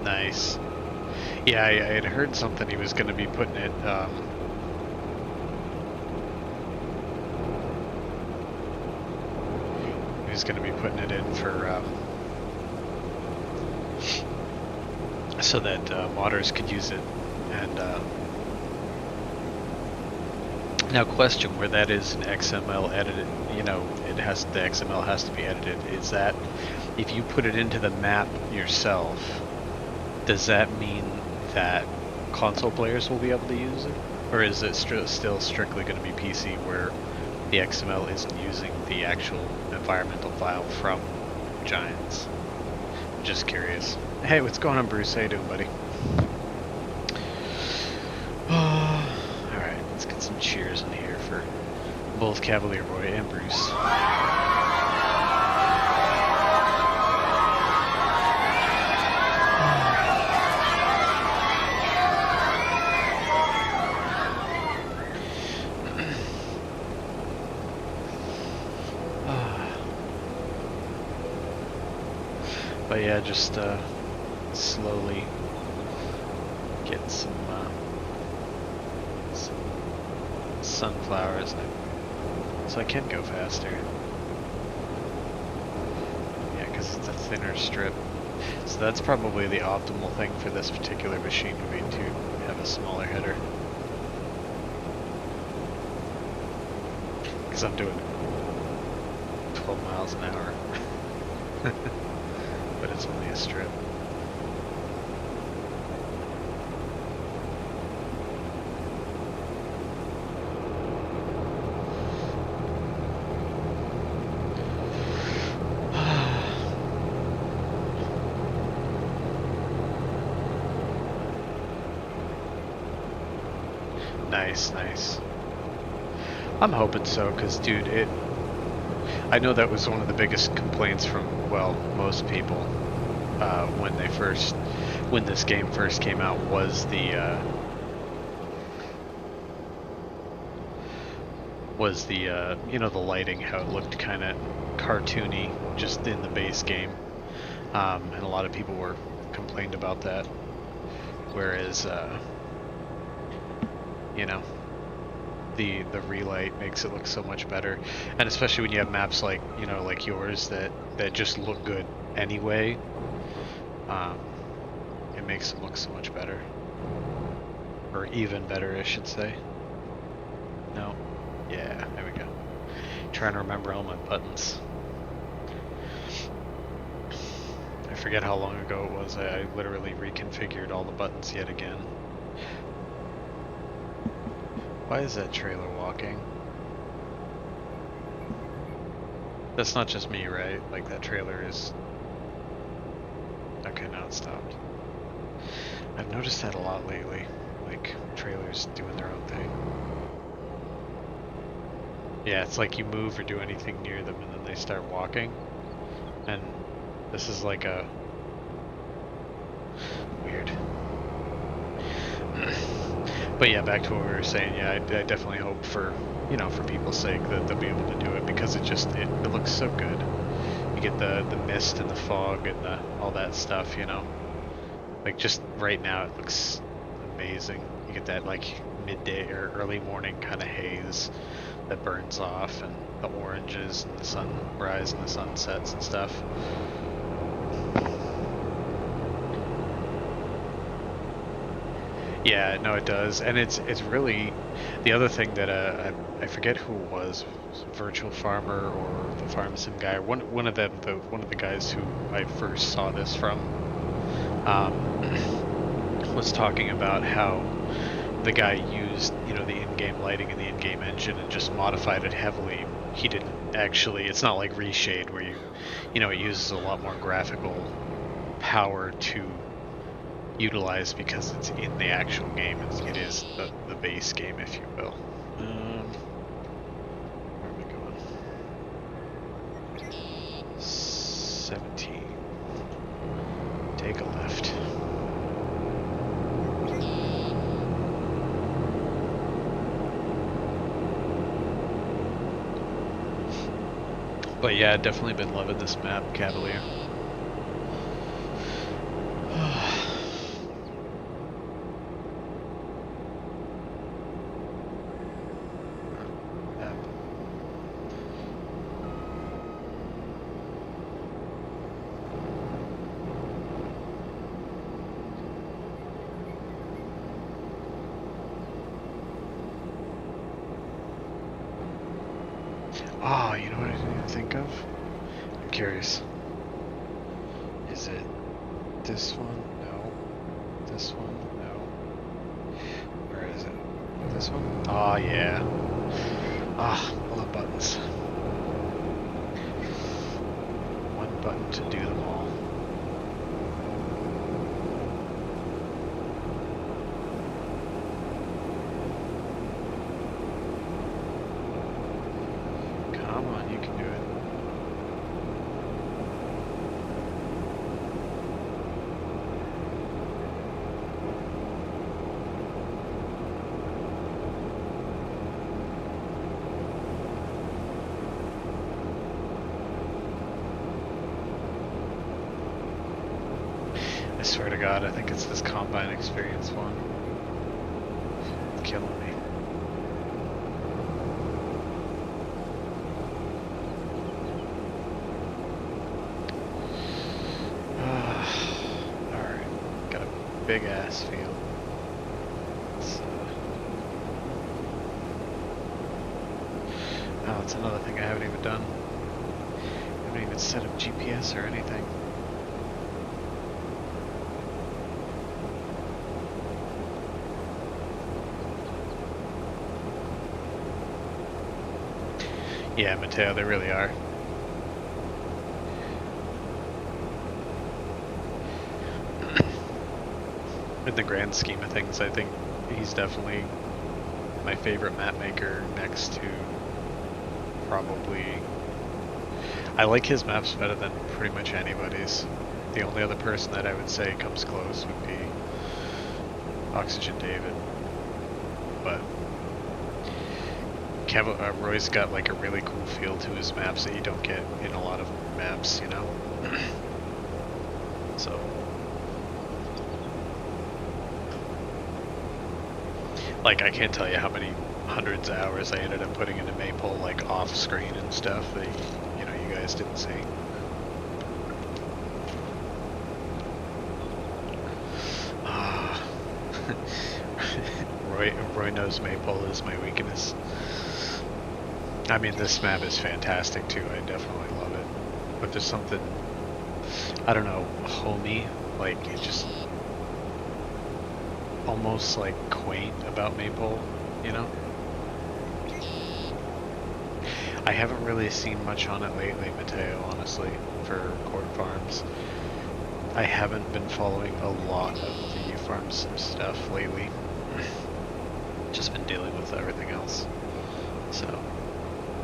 nice. Yeah, I had heard something he was going to be putting it, he was going to be putting it in for, so that modders could use it. And now, question: where that is an XML edited, you know, the XML has to be edited. Is that if you put it into the map yourself? Does that mean that console players will be able to use it, or is it still strictly going to be PC, where the XML isn't using the actual environmental file from Giants? Just curious. Hey, what's going on, Bruce? How you doing, buddy? Alright, let's get some cheers in here for both Cavalier Boy and Bruce. But yeah, just slowly get some sunflowers so I can go faster. Yeah, because it's a thinner strip. So that's probably the optimal thing for this particular machine would be to have a smaller header. Because I'm doing 12 miles an hour. But it's only a strip. Nice, nice. I'm hoping so, because dude, I know that was one of the biggest complaints from, well, most people when this game first came out was the you know, the lighting, how it looked kind of cartoony just in the base game, and a lot of people were complained about that, whereas you know, the relight makes it look so much better, and especially when you have maps like, you know, like yours that just look good anyway, it makes it look so much better, or even better, I should say. No, yeah, there we go. Trying to remember all my buttons. I forget how long ago it was. I literally reconfigured all the buttons yet again. Why is that trailer walking? That's not just me, right? Like, that trailer is... Okay, now it stopped. I've noticed that a lot lately. Like, trailers doing their own thing. Yeah, it's like you move or do anything near them and then they start walking. And this is like a... weird. But yeah, back to what we were saying. Yeah, I definitely hope for, you know, for people's sake that they'll be able to do it, because it just it looks so good. You get the mist and the fog and all that stuff, you know. Like, just right now it looks amazing. You get that like midday or early morning kind of haze that burns off, and the oranges and the sunrise and the sunsets and stuff. Yeah, no, it does, and it's really the other thing that I forget who it was Virtual Farmer or the Farm Sim guy, or one of them, one of the guys who I first saw this from, was talking about how the guy used, you know, the in-game lighting and the in-game engine and just modified it heavily. He didn't actually. It's not like Reshade where you know, it uses a lot more graphical power to utilize because it's in the actual game. It is the base game, if you will. Where am I going? 17. Take a left. But yeah, I've definitely been loving this map, Cavalier. Oh, you know what I didn't even think of? I'm curious. Is it this one? No. This one? No. Where is it? This one? Oh, yeah. Ah, I love buttons. One button to do them all. Come on, you can do it. I swear to God, I think it's this Combine Experience one. It's killing me. big ass field. Oh, it's another thing I haven't even done. I haven't even set up GPS or anything. Yeah, Mateo, they really are. In the grand scheme of things, I think he's definitely my favorite map maker next to probably... I like his maps better than pretty much anybody's. The only other person that I would say comes close would be Oxygen David. But Roy's got like a really cool feel to his maps that you don't get in a lot of maps, you know? So... like, I can't tell you how many hundreds of hours I ended up putting into Maple, like, off-screen and stuff that, you know, you guys didn't see. Roy knows Maple is my weakness. I mean, this map is fantastic, too. I definitely love it. But there's something, I don't know, homey, like, it just... almost like quaint about Maple, you know? I haven't really seen much on it lately, Mateo, honestly, for Court Farms. I haven't been following a lot of the Farms stuff lately. Just been dealing with everything else. So,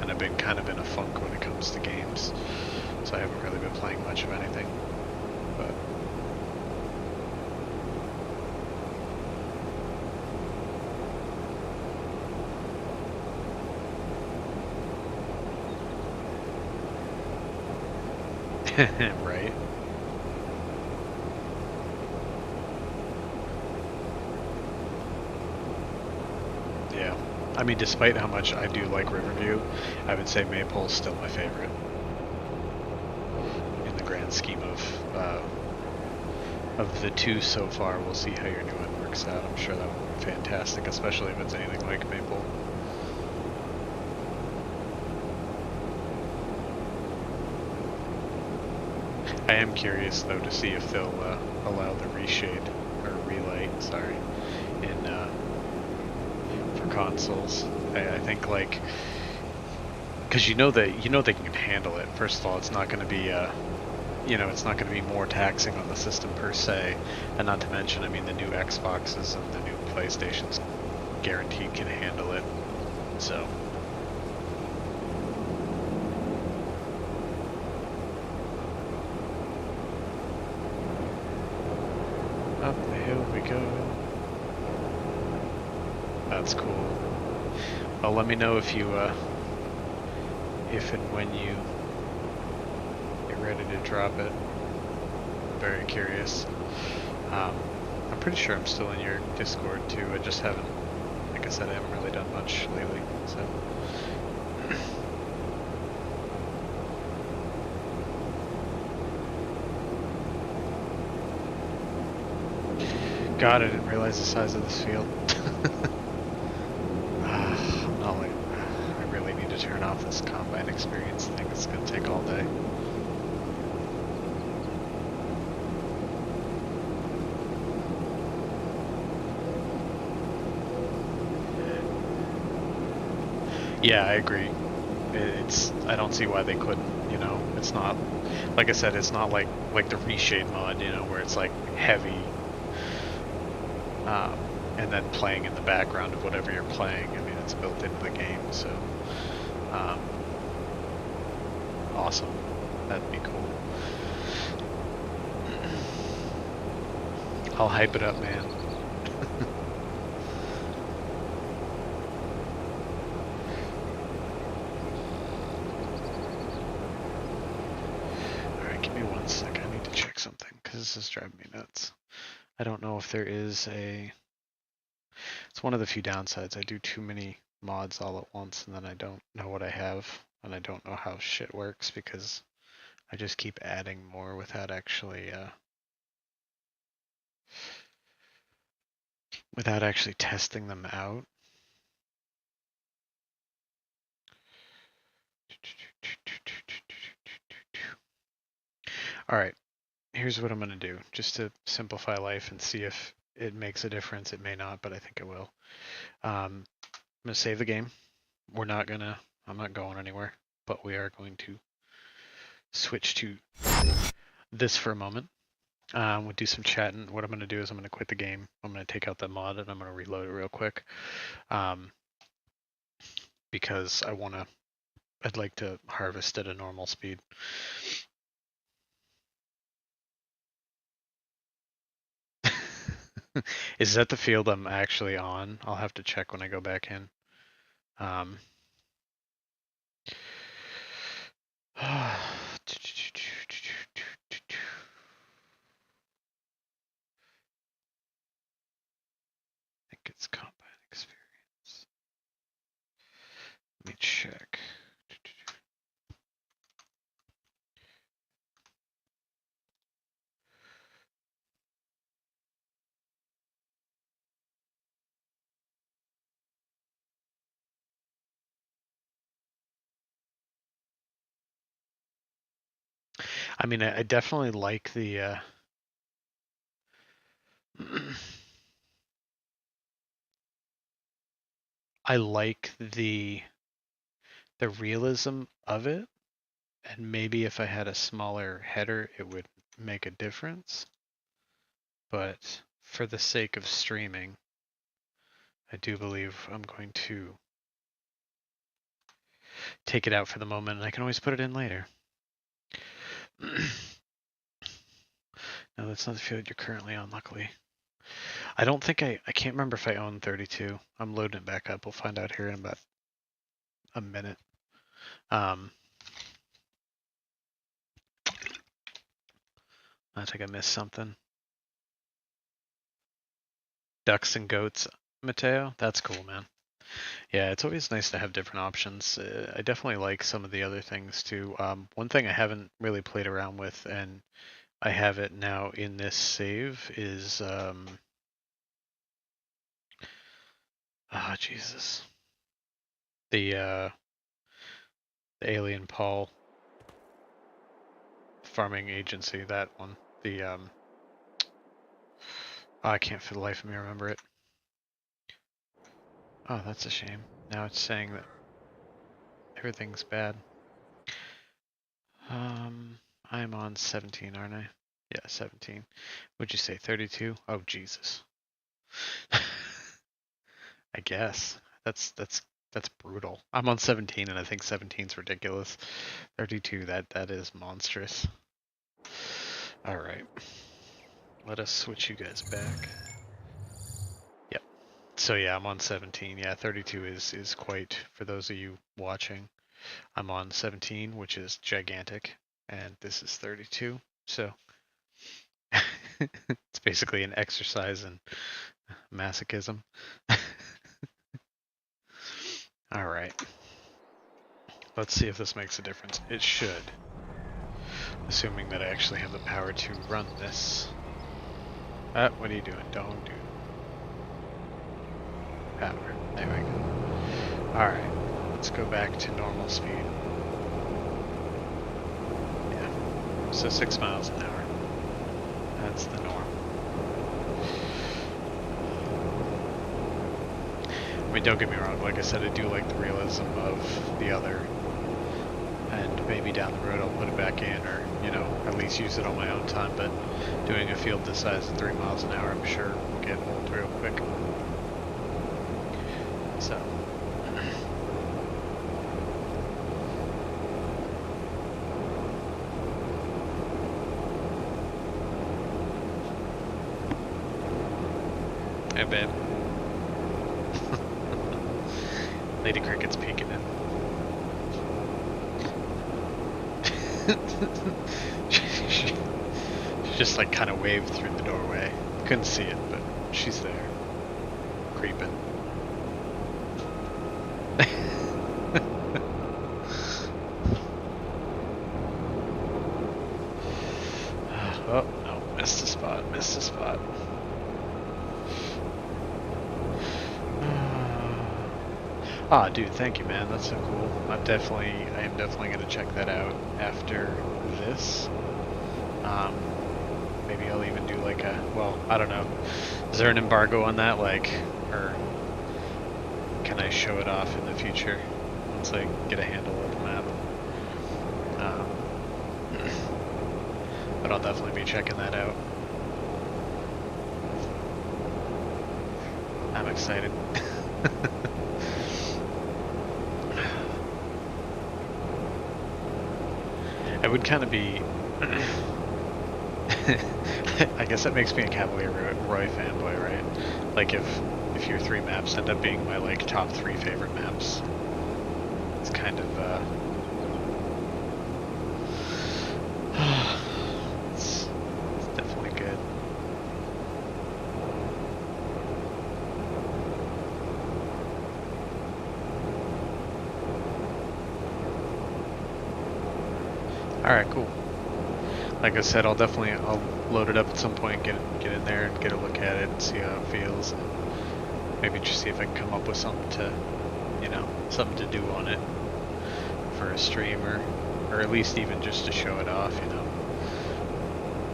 and I've been kind of in a funk when it comes to games, so I haven't really been playing much of anything. But right? Yeah. I mean, despite how much I do like Riverview, I would say Maypole's still my favorite. In the grand scheme of the two so far. We'll see how your new one works out. I'm sure that will be fantastic, especially if it's anything like Maple. I am curious though to see if they'll allow the reshade or relight, sorry, in for consoles. I think like because you know they can handle it. First of all, it's not going to be you know, it's not going to be more taxing on the system per se, and not to mention, I mean, the new Xboxes and the new PlayStations guaranteed can handle it. So. Up the hill we go. That's cool. Well, let me know if you, if and when you get ready to drop it. I'm very curious. I'm pretty sure I'm still in your Discord too. I just haven't, like I said, I haven't really done much lately, so. God, I didn't realize the size of this field. I'm not like, I really need to turn off this combine experience thing. It's gonna take all day. Yeah, I agree. I don't see why they couldn't, you know. It's not, like I said, it's not like the reshade mod, you know, where it's like heavy, and then playing in the background of whatever you're playing. I mean, it's built into the game, so awesome. That'd be cool. I'll hype it up, man. Alright, give me 1 sec. I need to check something, because this is driving me nuts. I don't know if there is a... It's one of the few downsides. I do too many mods all at once, and then I don't know what I have, and I don't know how shit works, because I just keep adding more without actually without actually testing them out. All right, here's what I'm going to do just to simplify life and see if it makes a difference. It may not, but I think it will. I'm going to save the game. I'm not going anywhere, but we are going to switch to this for a moment. We'll do some chatting. What I'm going to do is I'm going to quit the game. I'm going to take out the mod and I'm going to reload it real quick. Because I'd like to harvest at a normal speed. Is that the field I'm actually on? I'll have to check when I go back in. I think it's combine experience. Let me check. I mean, I definitely like the I like the realism of it, and maybe if I had a smaller header, it would make a difference. But for the sake of streaming, I do believe I'm going to take it out for the moment, and I can always put it in later. No, that's not the field you're currently on, luckily. I don't think I can't remember if I own 32. I'm loading it back up. We'll find out here in about a minute. I think I missed something. Ducks and goats, Mateo? That's cool, man. Yeah, it's always nice to have different options. I definitely like some of the other things too. One thing I haven't really played around with, and I have it now in this save, is Jesus, the Alien Paul farming agency. That one. The I can't for the life of me remember it. Oh, that's a shame. Now it's saying that everything's bad. I'm on 17, aren't I? Yeah, 17. Would you say 32? Oh, Jesus. I guess. That's brutal. I'm on 17 and I think 17's ridiculous. 32, that is monstrous. All right. Let us switch you guys back. Yep. So yeah, I'm on 17. Yeah, 32 is quite, for those of you watching, I'm on 17, which is gigantic, and this is 32. So it's basically an exercise in masochism. All right. Let's see if this makes a difference. It should. Assuming that I actually have the power to run this. What are you doing? Don't do power. There we go. Alright. Let's go back to normal speed. Yeah. So 6 miles an hour. That's the norm. I mean, don't get me wrong. Like I said, I do like the realism of the other. And maybe down the road I'll put it back in, or, you know, at least use it on my own time. But doing a field this size at 3 miles an hour, I'm sure will get old real quick. So. Hey, babe. Lady Cricket's peeking in. she just like kind of waved through the doorway. Couldn't see it, but she's there. Creeping. Oh, no. Missed a spot. Ah, dude, thank you, man. That's so cool. I am definitely gonna check that out after this. Um, maybe I'll even do like a, well, I don't know. Is there an embargo on that, like, or can I show it off in the future once I get a handle of the map? Um, but I'll definitely be checking that out. I'm excited. It would kind of be. I guess that makes me a Cavalier Roy fanboy, right? Like if your three maps end up being my like top three favorite maps, it's kind of it's definitely good. All right, cool. Like I said, I'll load it up at some point, get in there and get a look at it and see how it feels, and maybe just see if I can come up with something to, something to do on it for a stream, or at least even just to show it off,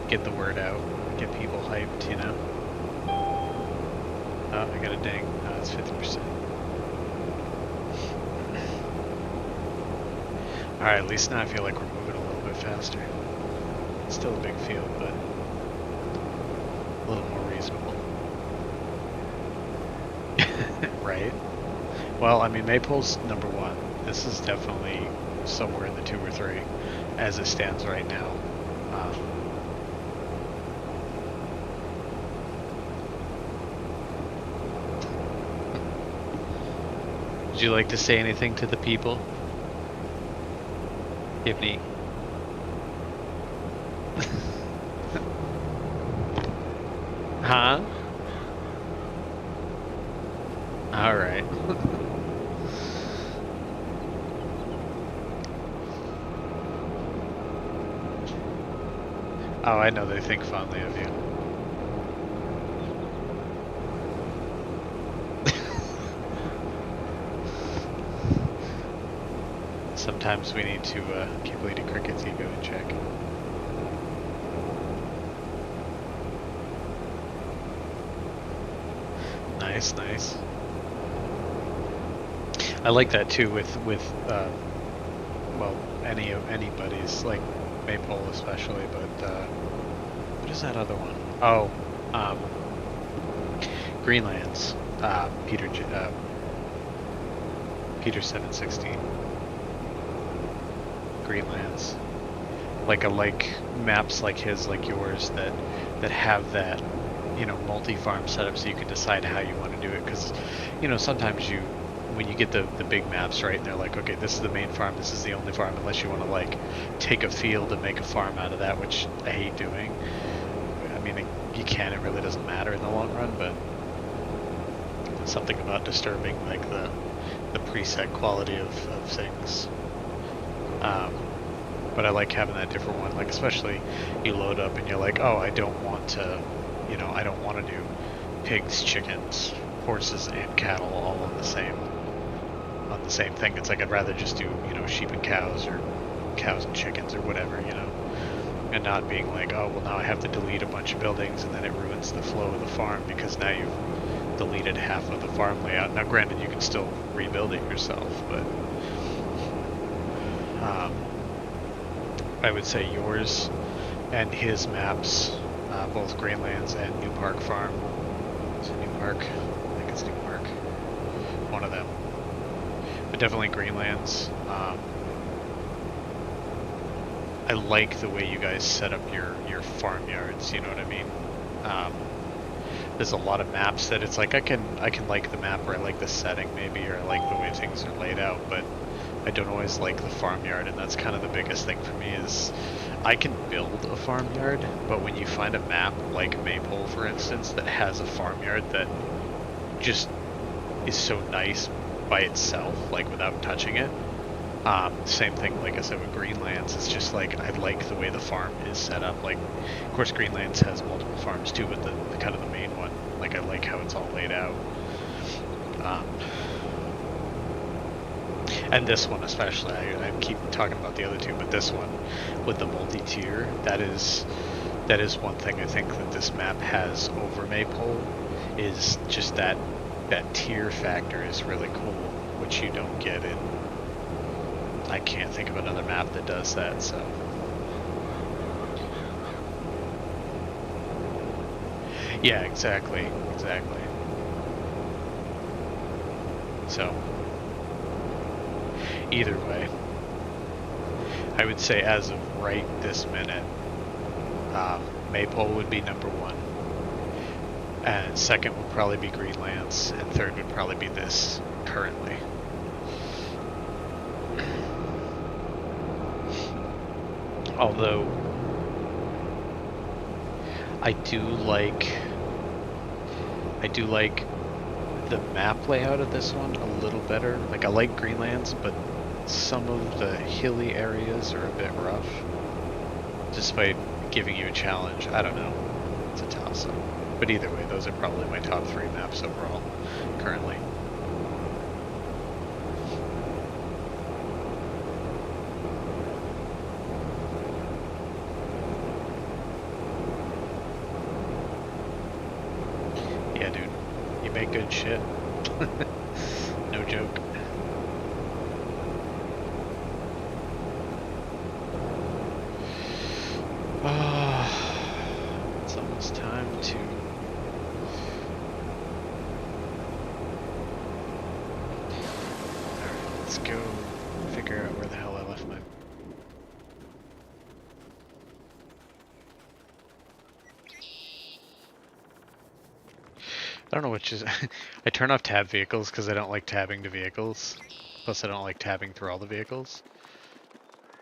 get the word out, get people hyped, Oh, I got a ding. Oh, it's 50%. All right, at least now I feel like we're moving a little bit faster. Still a big field, but a little more reasonable. Right? Well, I mean, Maypole's number one. This is definitely somewhere in the 2 or 3 as it stands right now. Would you like to say anything to the people? Give me. Huh? All right. Oh, I know they think fondly of you. Sometimes we need to keep Lady Cricket's ego in check. Nice, nice. I like that too with well, anybody's, like Maypole especially, but what is that other one? Oh, Greenlands. Peter 716. Greenlands. Like maps like his, like yours, that have that, multi-farm setup, so you can decide how you want to do it. Because, sometimes when you get the big maps, right, and they're like, okay, this is the main farm, this is the only farm, unless you want to like take a field and make a farm out of that, which I hate doing. I mean, you can, it really doesn't matter in the long run, but something about disturbing like the preset quality of things. But I like having that different one, like especially you load up and you're like, oh, I don't want to do pigs, chickens, horses, and cattle all on the same thing. It's like I'd rather just do, sheep and cows, or cows and chickens, or whatever, and not being like, oh, well, now I have to delete a bunch of buildings, and then it ruins the flow of the farm because now you've deleted half of the farm layout. Now, granted, you can still rebuild it yourself, but I would say yours and his maps, both Greenlands and New Park Farm. Is it New Park? I think it's New Park. One of them. But definitely Greenlands. I like the way you guys set up your farmyards, you know what I mean? There's a lot of maps that it's like I can like the map, or I like the setting maybe, or I like the way things are laid out, but I don't always like the farmyard, and that's kind of the biggest thing for me. Is I can build a farmyard, but when you find a map like Maypole, for instance, that has a farmyard that just is so nice by itself, like without touching it. Same thing, like I said, with Greenlands. It's just like I like the way the farm is set up. Like, of course, Greenlands has multiple farms too, but the kind of the main one, like I like how it's all laid out. And this one especially, I keep talking about the other two, but this one with the multi-tier, that is one thing I think that this map has over Maypole, is just that tier factor is really cool, which you don't get in. I can't think of another map that does that, so. Yeah, exactly. So, either way, I would say as of right this minute, Maypole would be number one, and second would probably be Greenlands, and third would probably be this currently. Although I do like the map layout of this one a little better. Like, I like Greenlands, but some of the hilly areas are a bit rough. Despite giving you a challenge, I don't know. It's a toss-up. But either way, those are probably my top 3 maps overall, currently. Yeah, dude. You make good shit. No joke. It's almost time to... Alright, let's go figure out where the hell I left my... I don't know which is... I turn off tab vehicles because I don't like tabbing to vehicles. Plus I don't like tabbing through all the vehicles.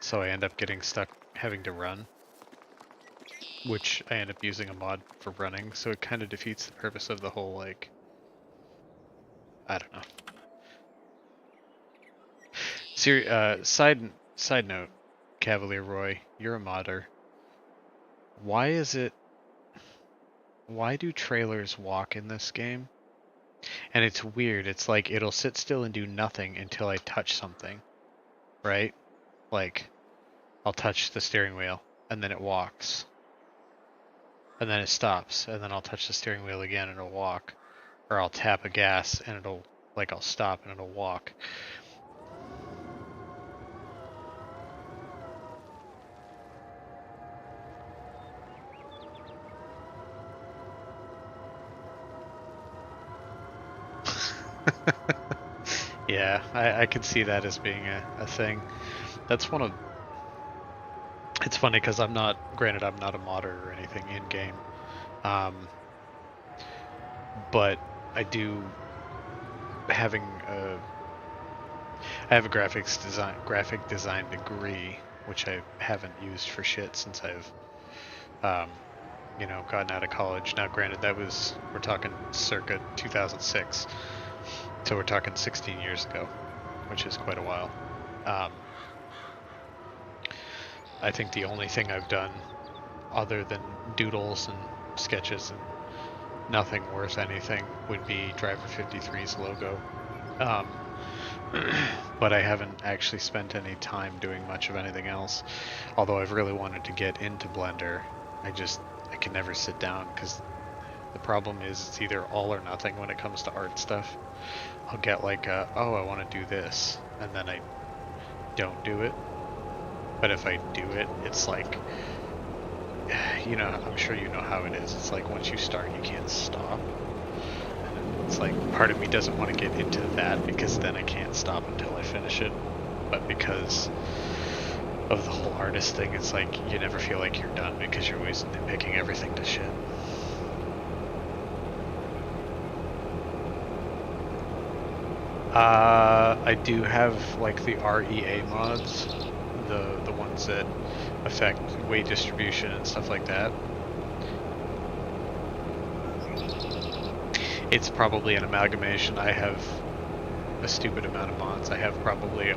So I end up getting stuck having to run. Which I end up using a mod for running, so it kind of defeats the purpose of the whole, like... I don't know. Side note, Cavalier Roy, you're a modder. Why do trailers walk in this game? And it's weird, it's like it'll sit still and do nothing until I touch something, right? Like, I'll touch the steering wheel, and then it walks. And then it stops, and then I'll touch the steering wheel again and it'll walk. Or I'll tap a gas and it'll, like, I'll stop and it'll walk. Yeah, I could see that as being a thing. That's one of... It's funny because granted I'm not a modder or anything in game. But I do I have a graphic design degree, which I haven't used for shit since I've gotten out of college. Now granted we're talking circa 2006. So we're talking 16 years ago, which is quite a while. I think the only thing I've done other than doodles and sketches and nothing worth anything would be Driver 53's logo. But I haven't actually spent any time doing much of anything else. Although I've really wanted to get into Blender, I can never sit down because the problem is it's either all or nothing when it comes to art stuff. I'll get like oh, I want to do this, and then I don't do it. But if I do it, it's like, I'm sure you know how it is. It's like once you start, you can't stop. And it's like part of me doesn't want to get into that because then I can't stop until I finish it. But because of the whole artist thing, it's like you never feel like you're done because you're always nitpicking everything to shit. I do have like the REA mods, the ones that affect weight distribution and stuff like that. It's probably an amalgamation. I have a stupid amount of mods. I have probably,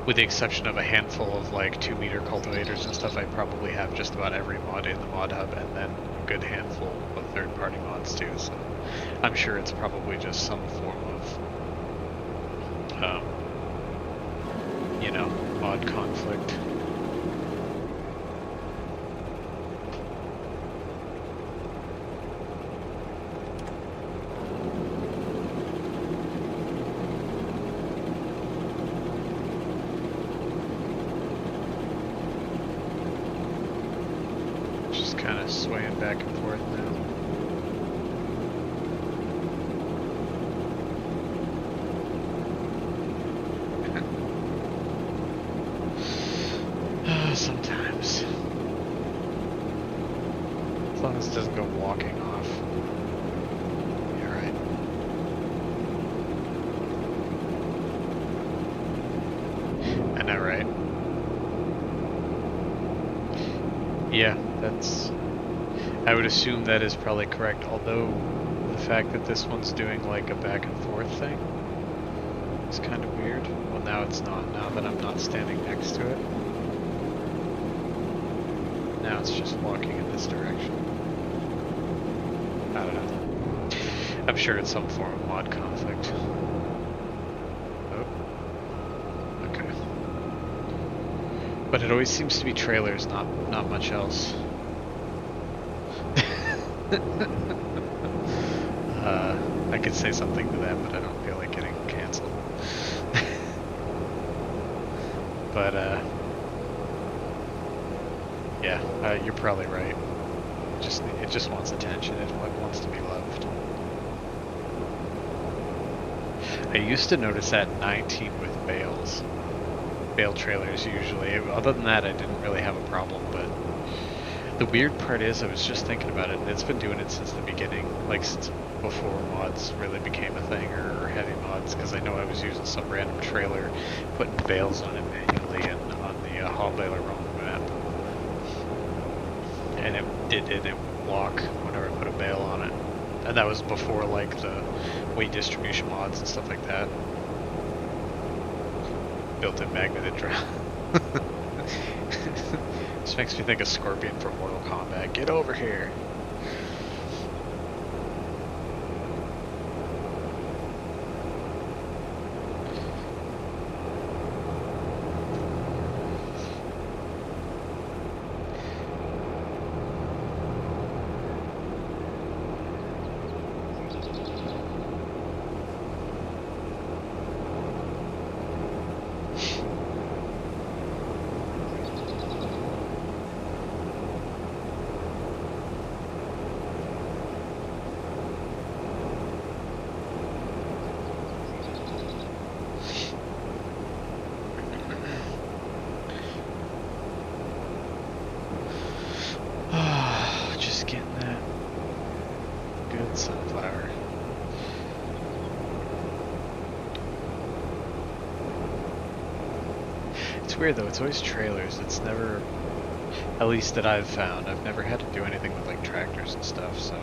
with the exception of a handful of like 2-meter cultivators and stuff, I probably have just about every mod in the mod hub, and then a good handful of third-party mods too. So I'm sure it's probably just some form of mod conflict. Just kind of swaying back and forth now. Sometimes. As long as it doesn't go walking off. You're right. I know, right? Yeah, that's... I would assume that is probably correct, although the fact that this one's doing like a back and forth thing is kind of weird. Well, now it's not, now that I'm not standing next to it. Now it's just walking in this direction. I don't know. I'm sure it's some form of mod conflict. Oh. Okay. But it always seems to be trailers, not much else. I could say something to that, but I don't feel like getting canceled. But, yeah, you're probably right. It just wants attention. It wants to be loved. I used to notice that 19 with bales. Bale trailers usually. Other than that, I didn't really have a problem, but the weird part is I was just thinking about it, and it's been doing it since the beginning, like since before mods really became a thing, or heavy mods, because I know I was using some random trailer, putting bales on it manually and on the Hot Baler Rome map. And it would walk whenever I put a bale on it. And that was before like the weight distribution mods and stuff like that. Built-in magnetic drive. This makes me think of Scorpion from Mortal Kombat. Get over here. Just getting that good sunflower. It's weird though, it's always trailers. It's never, at least that I've found, I've never had to do anything with like tractors and stuff, so.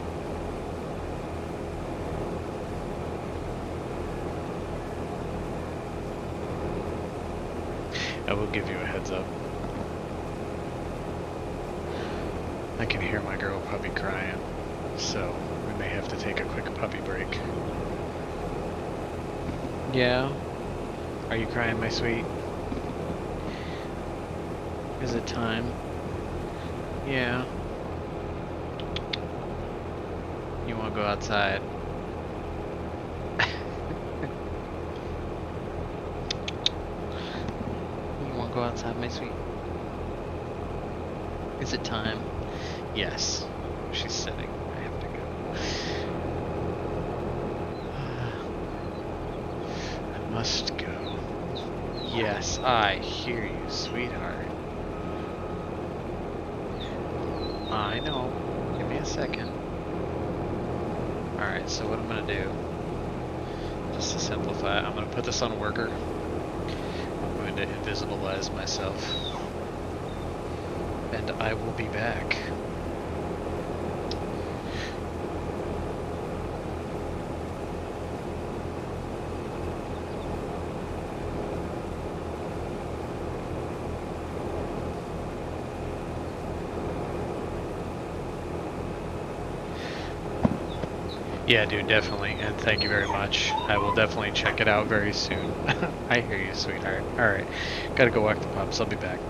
I will give you a heads up. I can hear my girl puppy crying, so we may have to take a quick puppy break. Yeah? Are you crying, my sweet? Is it time? Yeah. You want to go outside? You want to go outside, my sweet? Is it time? Yes. She's sitting. I have to go. I must go. Yes, I hear you, sweetheart. I know. Give me a second. Alright, so what I'm going to do, just to simplify, I'm going to put this on worker. I'm going to invisibilize myself. And I will be back. Yeah, dude, definitely. And thank you very much. I will definitely check it out very soon. I hear you, sweetheart. All right. Gotta go walk the pups. I'll be back.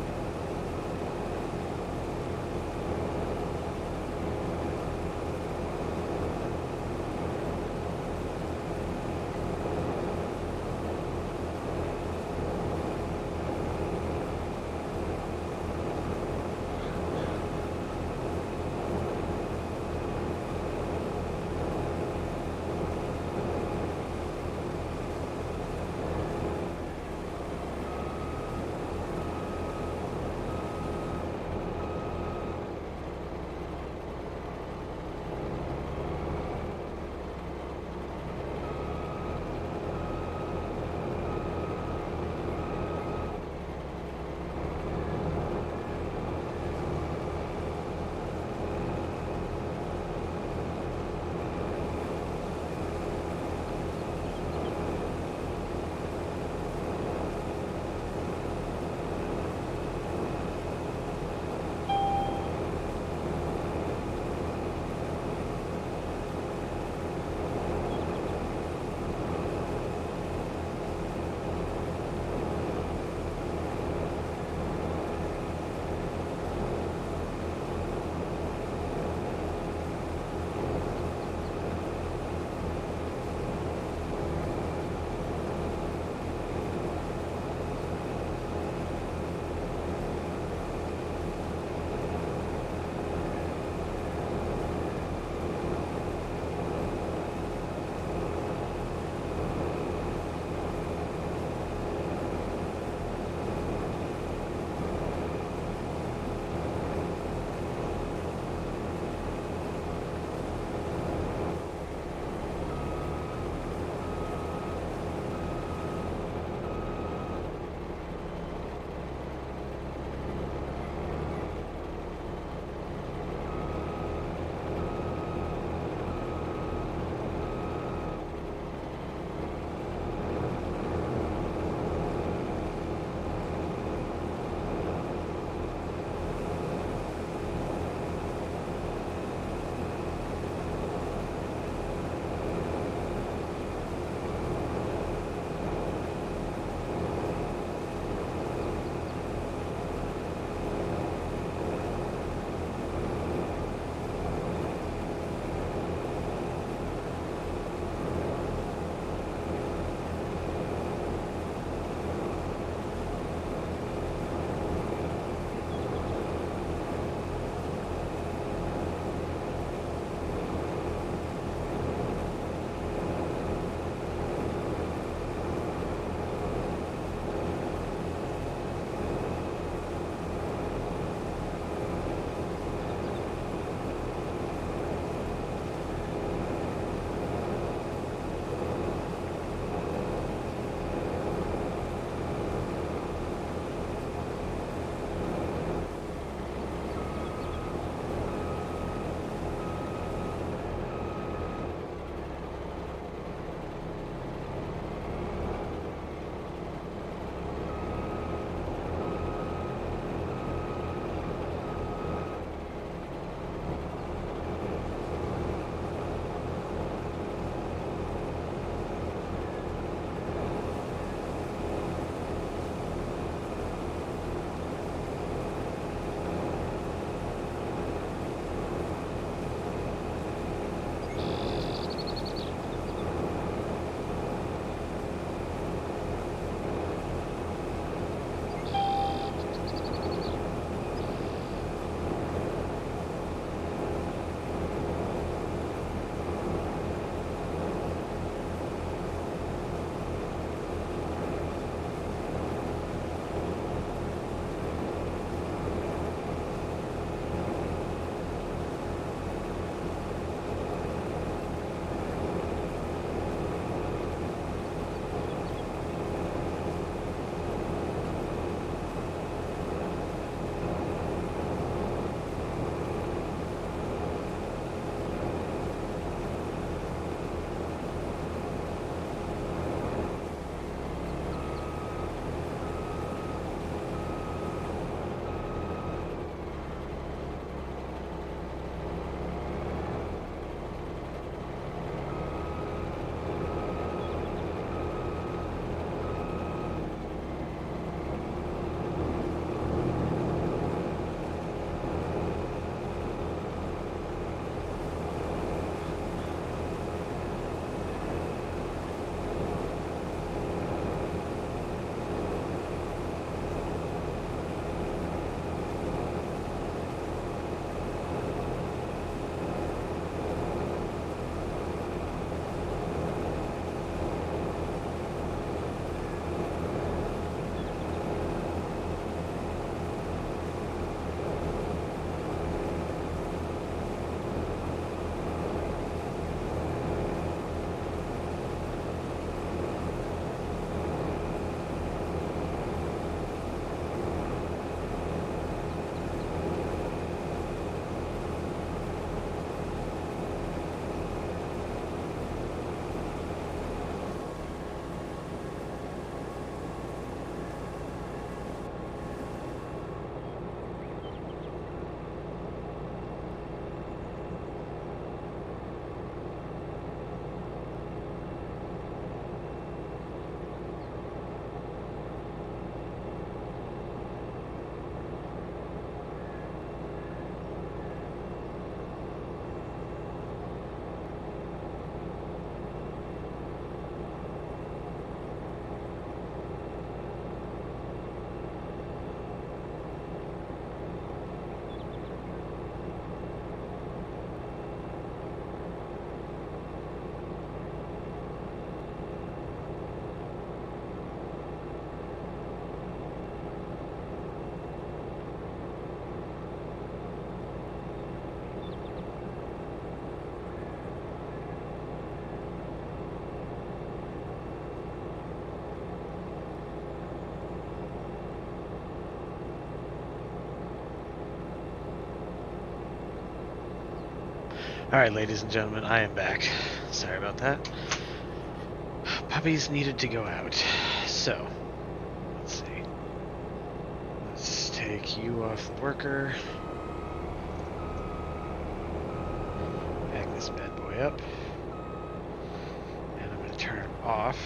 Alright, ladies and gentlemen, I am back. Sorry about that. Puppies needed to go out. So, let's see. Let's take you off the worker. Back this bad boy up. And I'm going to turn it off.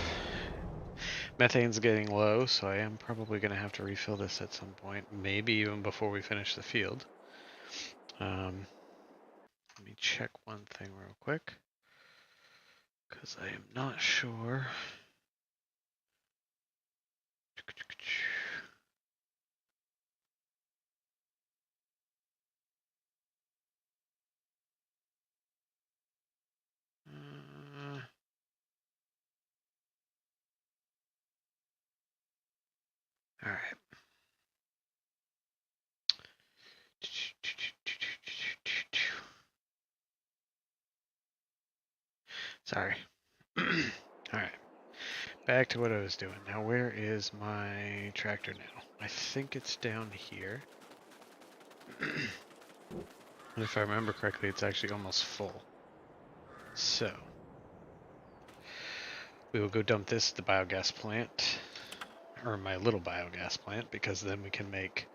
Methane's getting low, so I am probably going to have to refill this at some point. Maybe even before we finish the field. Let me check one thing real quick. Because I am not sure. Alright. Sorry. Alright. Back to what I was doing. Now, where is my tractor now? I think it's down here. And if I remember correctly, it's actually almost full. So, we will go dump this at the biogas plant, or my little biogas plant, because then we can make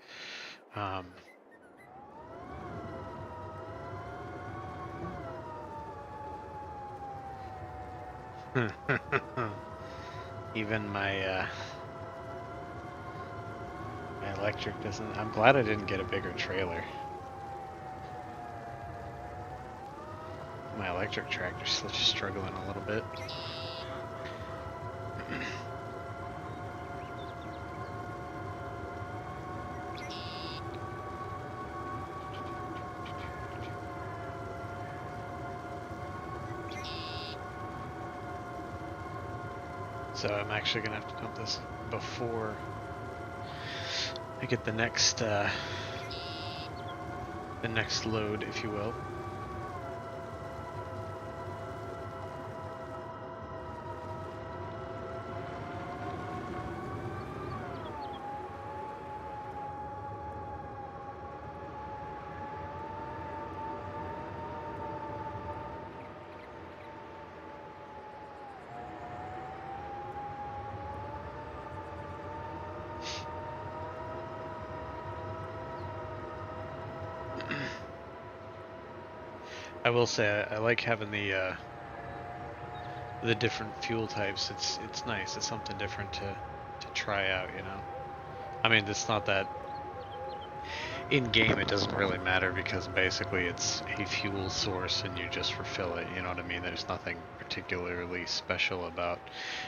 even my my electric doesn't. I'm glad I didn't get a bigger trailer. My electric tractor's still just struggling a little bit. So I'm actually gonna have to dump this before I get the next load, if you will. I will say I like having the different fuel types. It's nice. It's something different to try out, you know. I mean, it's not that in game it doesn't really matter because basically it's a fuel source and you just refill it. You know what I mean? There's nothing particularly special about,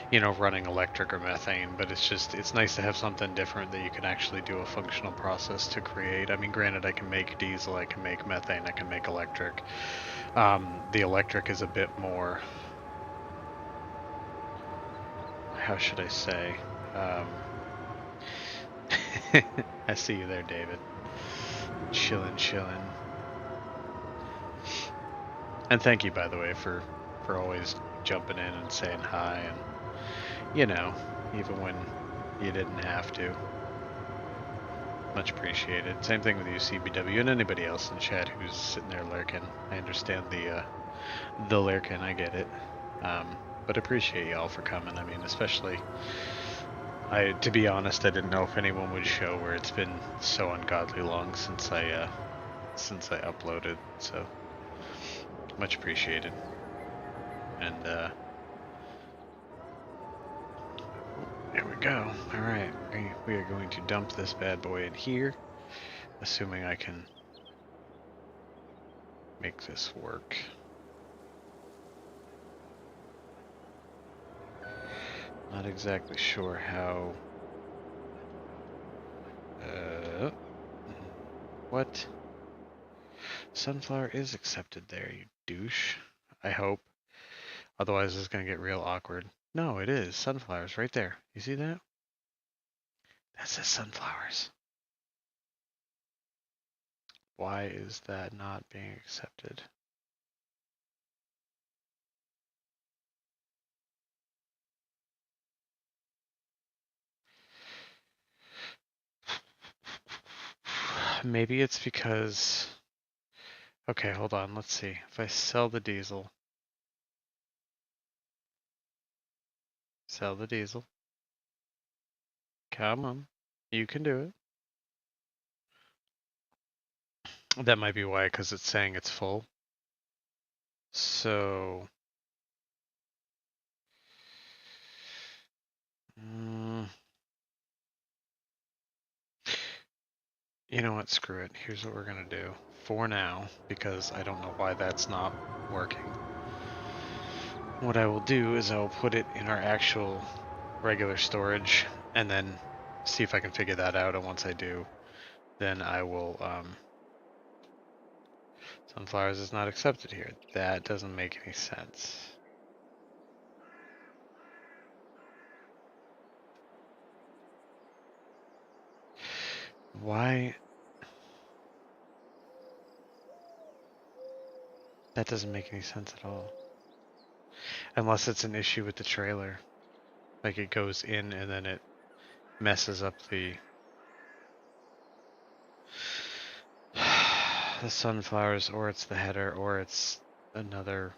you know, running electric or methane. But it's nice to have something different that you can actually do a functional process to create. I mean, granted, I can make diesel, I can make methane, I can make electric. The electric is a bit more, how should I say? I see you there, David. Chillin'. And thank you, by the way, for always jumping in and saying hi, and, you know, even when you didn't have to. Much appreciated. Same thing with you, CBW, and anybody else in chat who's sitting there lurking. I understand the lurking, I get it. But appreciate y'all for coming. I mean, especially, to be honest, I didn't know if anyone would show where it's been so ungodly long since I uploaded. So much appreciated. And there we go. All right, we are going to dump this bad boy in here, assuming I can make this work. Not exactly sure how. What? Sunflower is accepted there, you douche. I hope. Otherwise, it's gonna get real awkward. No, it is. Sunflowers right there. You see that? That says sunflowers. Why is that not being accepted? Maybe it's because Okay, hold on. Let's see. If I sell the diesel, sell the diesel. Come on. You can do it. That might be why, because it's saying it's full. So, mm, you know what? Screw it. Here's what we're going to do for now, because I don't know why that's not working. What I will do is I will put it in our actual regular storage and then see if I can figure that out. And once I do, then I will, sunflowers is not accepted here. That doesn't make any sense. Why? That doesn't make any sense at all. Unless it's an issue with the trailer. Like it goes in and then it messes up the the sunflowers, or it's the header, or it's another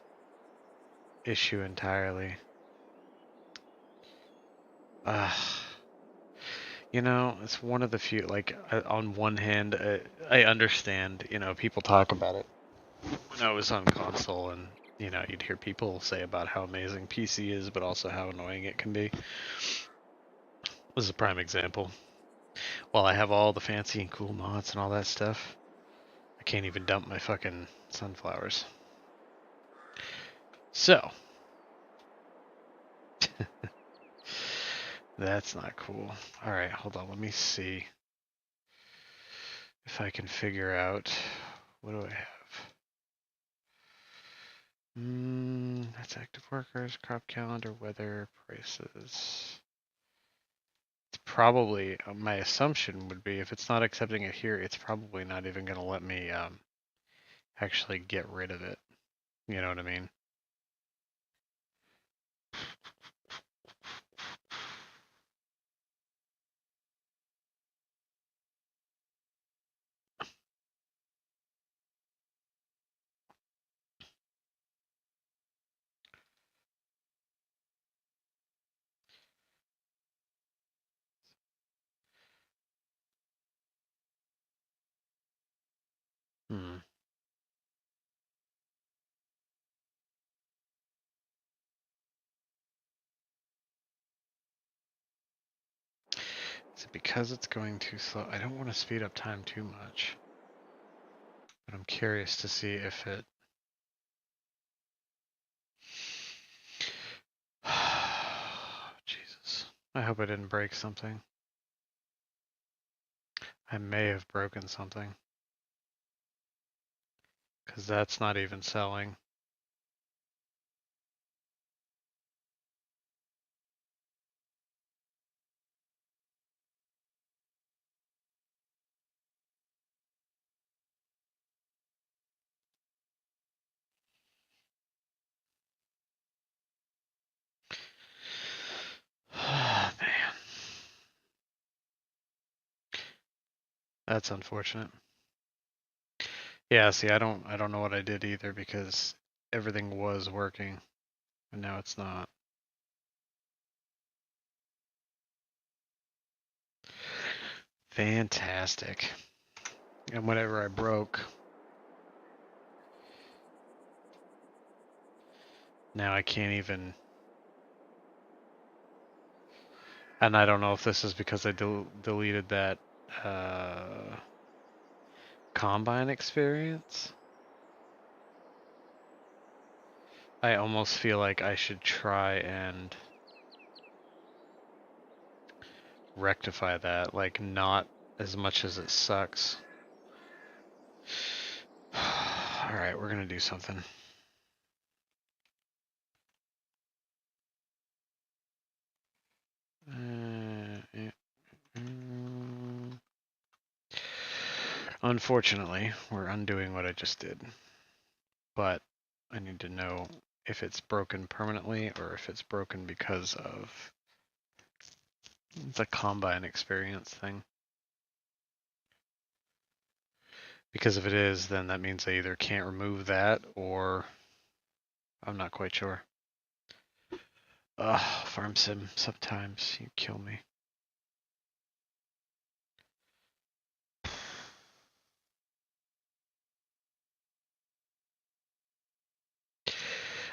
issue entirely. You know, it's one of the few, like, on one hand, I understand, people talk about it when I was on console, and, you'd hear people say about how amazing PC is, but also how annoying it can be. This is a prime example. While I have all the fancy and cool mods and all that stuff, I can't even dump my fucking sunflowers. So, that's not cool. Alright, hold on, let me see if I can figure out, what do I have? That's active workers, crop calendar, weather, prices. It's probably, my assumption would be if it's not accepting it here, it's probably not even going to let me actually get rid of it. You know what I mean? Hmm. Is it because it's going too slow? I don't want to speed up time too much. But I'm curious to see if it... Jesus. I hope I didn't break something. I may have broken something. Because that's not even selling. Man. That's unfortunate. Yeah, see, I don't know what I did either because everything was working and now it's not. Fantastic. And whatever I broke, now I can't even. And I don't know if this is because I deleted that combine experience. I almost feel like I should try and rectify that, like not as much as it sucks. Alright, we're gonna do something. Yeah. Unfortunately, we're undoing what I just did. But I need to know if it's broken permanently or if it's broken because of the combine experience thing. Because if it is, then that means I either can't remove that or I'm not quite sure. Ugh, farm sim, sometimes you kill me.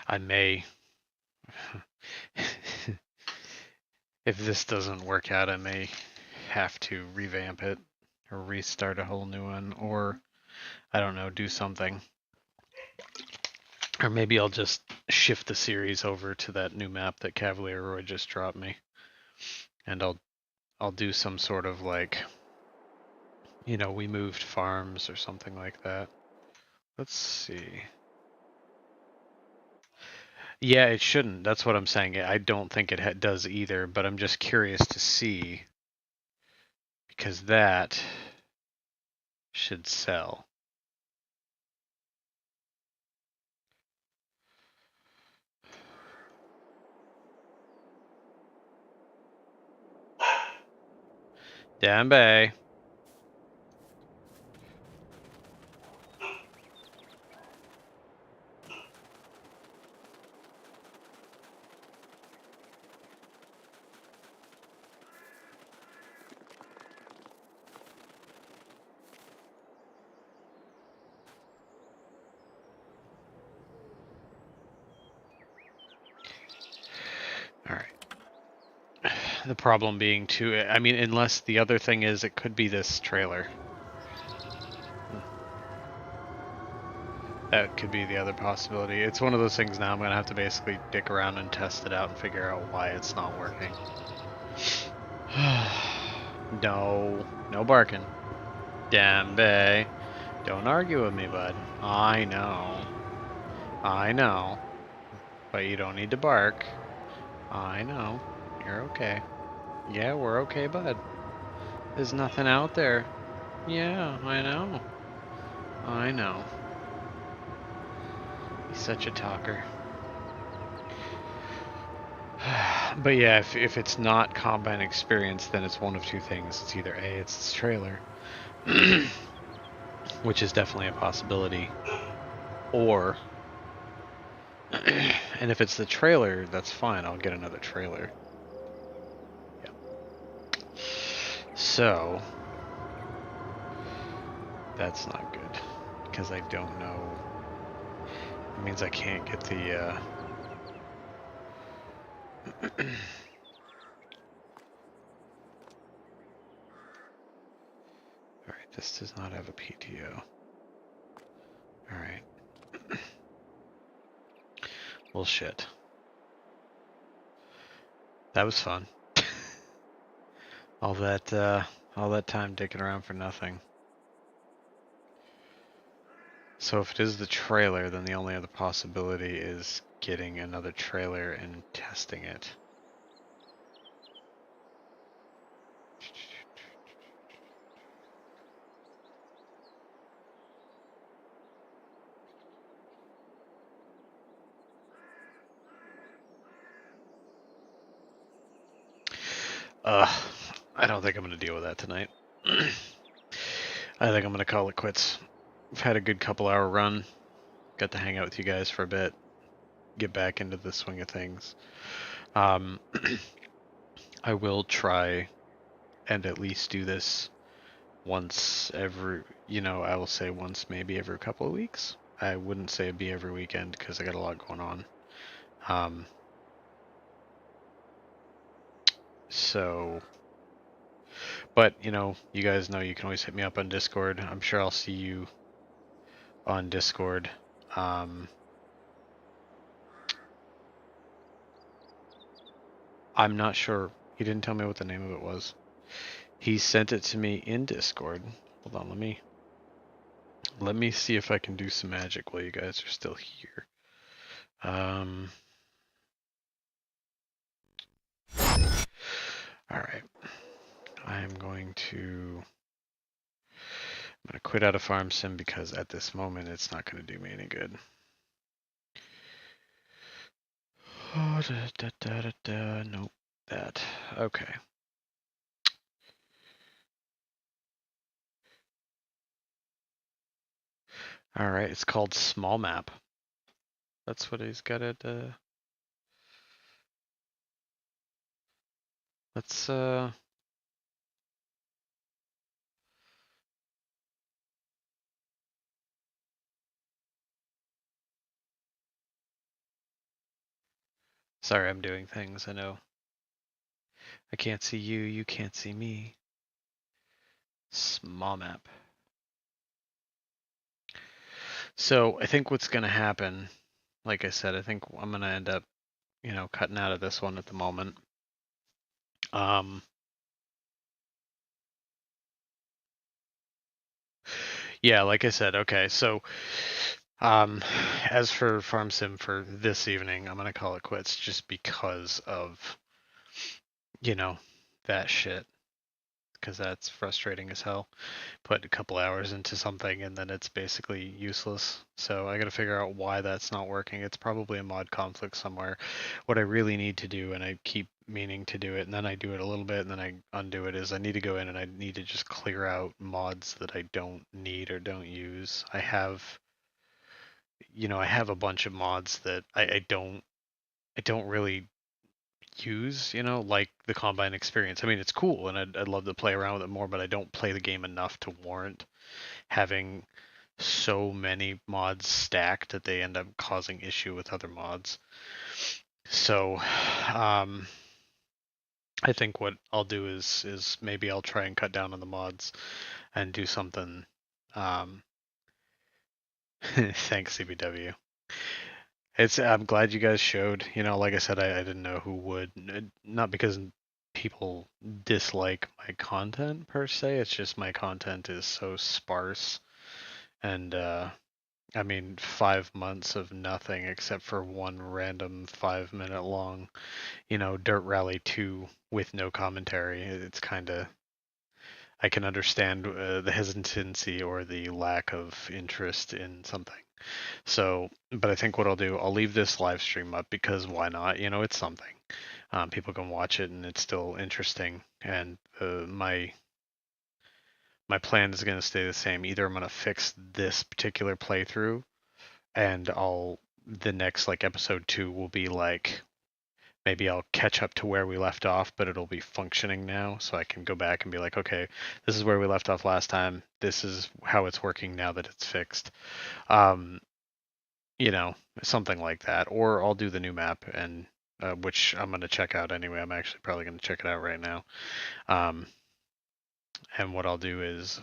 I may. If this doesn't work out, I may have to revamp it or restart a whole new one, or I don't know, do something. Or maybe I'll just shift the series over to that new map that Cavalier Roy just dropped me. And I'll do some sort of like, we moved farms or something like that. Let's see. Yeah, it shouldn't. That's what I'm saying. I don't think it does either, but I'm just curious to see because that should sell. Danbei. All right. The problem being too, I mean, unless the other thing is it could be this trailer. That could be the other possibility. It's one of those things now I'm going to have to basically dick around and test it out and figure out why it's not working. No. No barking. Danbei. Don't argue with me, bud. I know. I know. But you don't need to bark. I know. You're okay. Yeah, we're okay, bud. There's nothing out there. Yeah, I know. I know. He's such a talker. But yeah, if it's not Combine Experience, then it's one of two things. It's either A, it's this trailer, which is definitely a possibility, or, and if it's the trailer, that's fine. I'll get another trailer. Yeah. So, that's not good, because I don't know. It means I can't get the, Alright, this does not have a PTO. Alright. Well, shit. That was fun. all that time dicking around for nothing. So if it is the trailer, then the only other possibility is getting another trailer and testing it. I don't think I'm going to deal with that tonight. I think I'm going to call it quits. I've had a good couple hour run. Got to hang out with you guys for a bit. Get back into the swing of things. I will try and at least do this once every, I will say once, maybe every couple of weeks. I wouldn't say it'd be every weekend because I got a lot going on. So, but you guys know you can always hit me up on Discord. I'm sure I'll see you on Discord. I'm not sure. He didn't tell me what the name of it was. He sent it to me in Discord. Hold on, let me see if I can do some magic while you guys are still here. All right. I'm going to quit out of Farm Sim because at this moment it's not going to do me any good. Oh, nope, that. Okay. All right, it's called Small Map. That's what he's got it. Let's Sorry, I'm doing things. I know. I can't see you, you can't see me. Small map. So I think what's gonna happen, like I said, I think I'm gonna end up, cutting out of this one at the moment. Um, yeah, like I said, okay, so um, as for Farm Sim for this evening, I'm gonna call it quits just because of, you know, that shit, because that's frustrating as hell. Put a couple hours into something and then it's basically useless. So I got to figure out why that's not working. It's probably a mod conflict somewhere. What I really need to do, and I keep meaning to do it, and then I do it a little bit and then I undo it, is I need to go in and I need to just clear out mods that I don't need or don't use. I have a bunch of mods that I don't really use, like the Combine experience. I mean, it's cool and I'd love to play around with it more, but I don't play the game enough to warrant having so many mods stacked that they end up causing issue with other mods. So, I think what I'll do is maybe I'll try and cut down on the mods and do something. Um, Thanks, CBW. I'm glad you guys showed. Like I said, I didn't know who would. Not because people dislike my content per se. It's just my content is so sparse, and I mean, 5 months of nothing except for one random 5 minute long, Dirt Rally 2 with no commentary. It's kind of, I can understand the hesitancy or the lack of interest in something. So, but I think what I'll do, I'll leave this live stream up because why not? It's something. People can watch it and it's still interesting. And my plan is going to stay the same. Either I'm going to fix this particular playthrough and the next like episode 2 will be like maybe I'll catch up to where we left off, but it'll be functioning now, so I can go back and be like, okay, this is where we left off last time. This is how it's working now that it's fixed. Um, you know, Something like that. Or I'll do the new map and which I'm gonna check out anyway. I'm actually probably gonna check it out right now. Um, and what I'll do is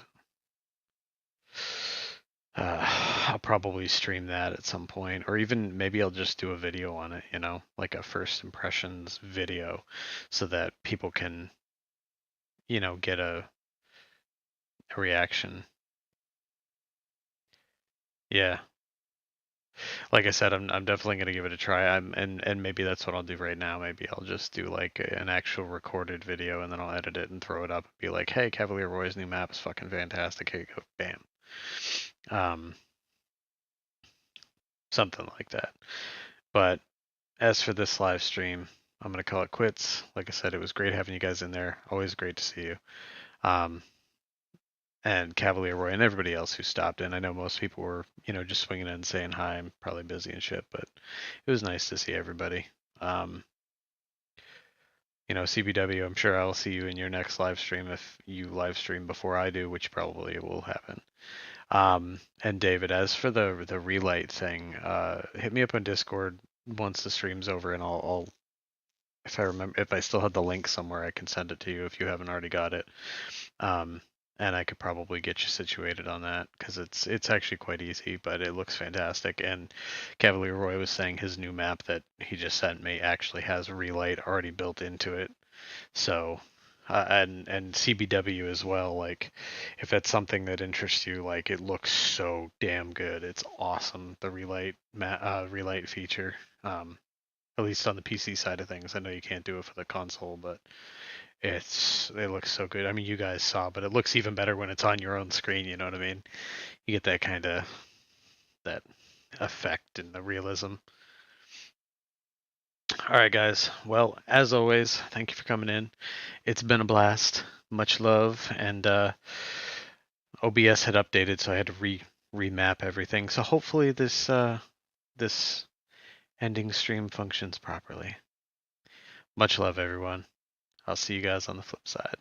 I'll probably stream that at some point, or even maybe I'll just do a video on it, like a first impressions video, so that people can, get a reaction. Yeah, like I said, I'm definitely gonna give it a try. And maybe that's what I'll do right now. Maybe I'll just do like an actual recorded video, and then I'll edit it and throw it up and be like, hey, Cavalier Roy's new map is fucking fantastic. Here you go, bam. Um, Something like that. But as for this live stream, I'm going to call it quits. Like I said, it was great having you guys in there. Always great to see you. Um, and Cavalier Roy and everybody else who stopped in. I know most people were, just swinging in and saying hi. I'm probably busy and shit, but it was nice to see everybody. Um, CBW, I'm sure I'll see you in your next live stream if you live stream before I do, which probably will happen. And David, as for the relight thing, hit me up on Discord once the stream's over, and I'll if I still have the link somewhere, I can send it to you if you haven't already got it. Um, and I could probably get you situated on that because it's actually quite easy, but it looks fantastic. And Cavalier Roy was saying his new map that he just sent me actually has relight already built into it. So, and CBW as well. Like, if that's something that interests you, like it looks so damn good. It's awesome. The relight feature. At least on the PC side of things. I know you can't do it for the console, but it looks so good. I mean, you guys saw, but it looks even better when it's on your own screen. You know what I mean? You get that kind of that effect and the realism. All right, guys. Well, as always, thank you for coming in. It's been a blast. Much love. And OBS had updated, so I had to remap everything. So hopefully this ending stream functions properly. Much love, everyone. I'll see you guys on the flip side.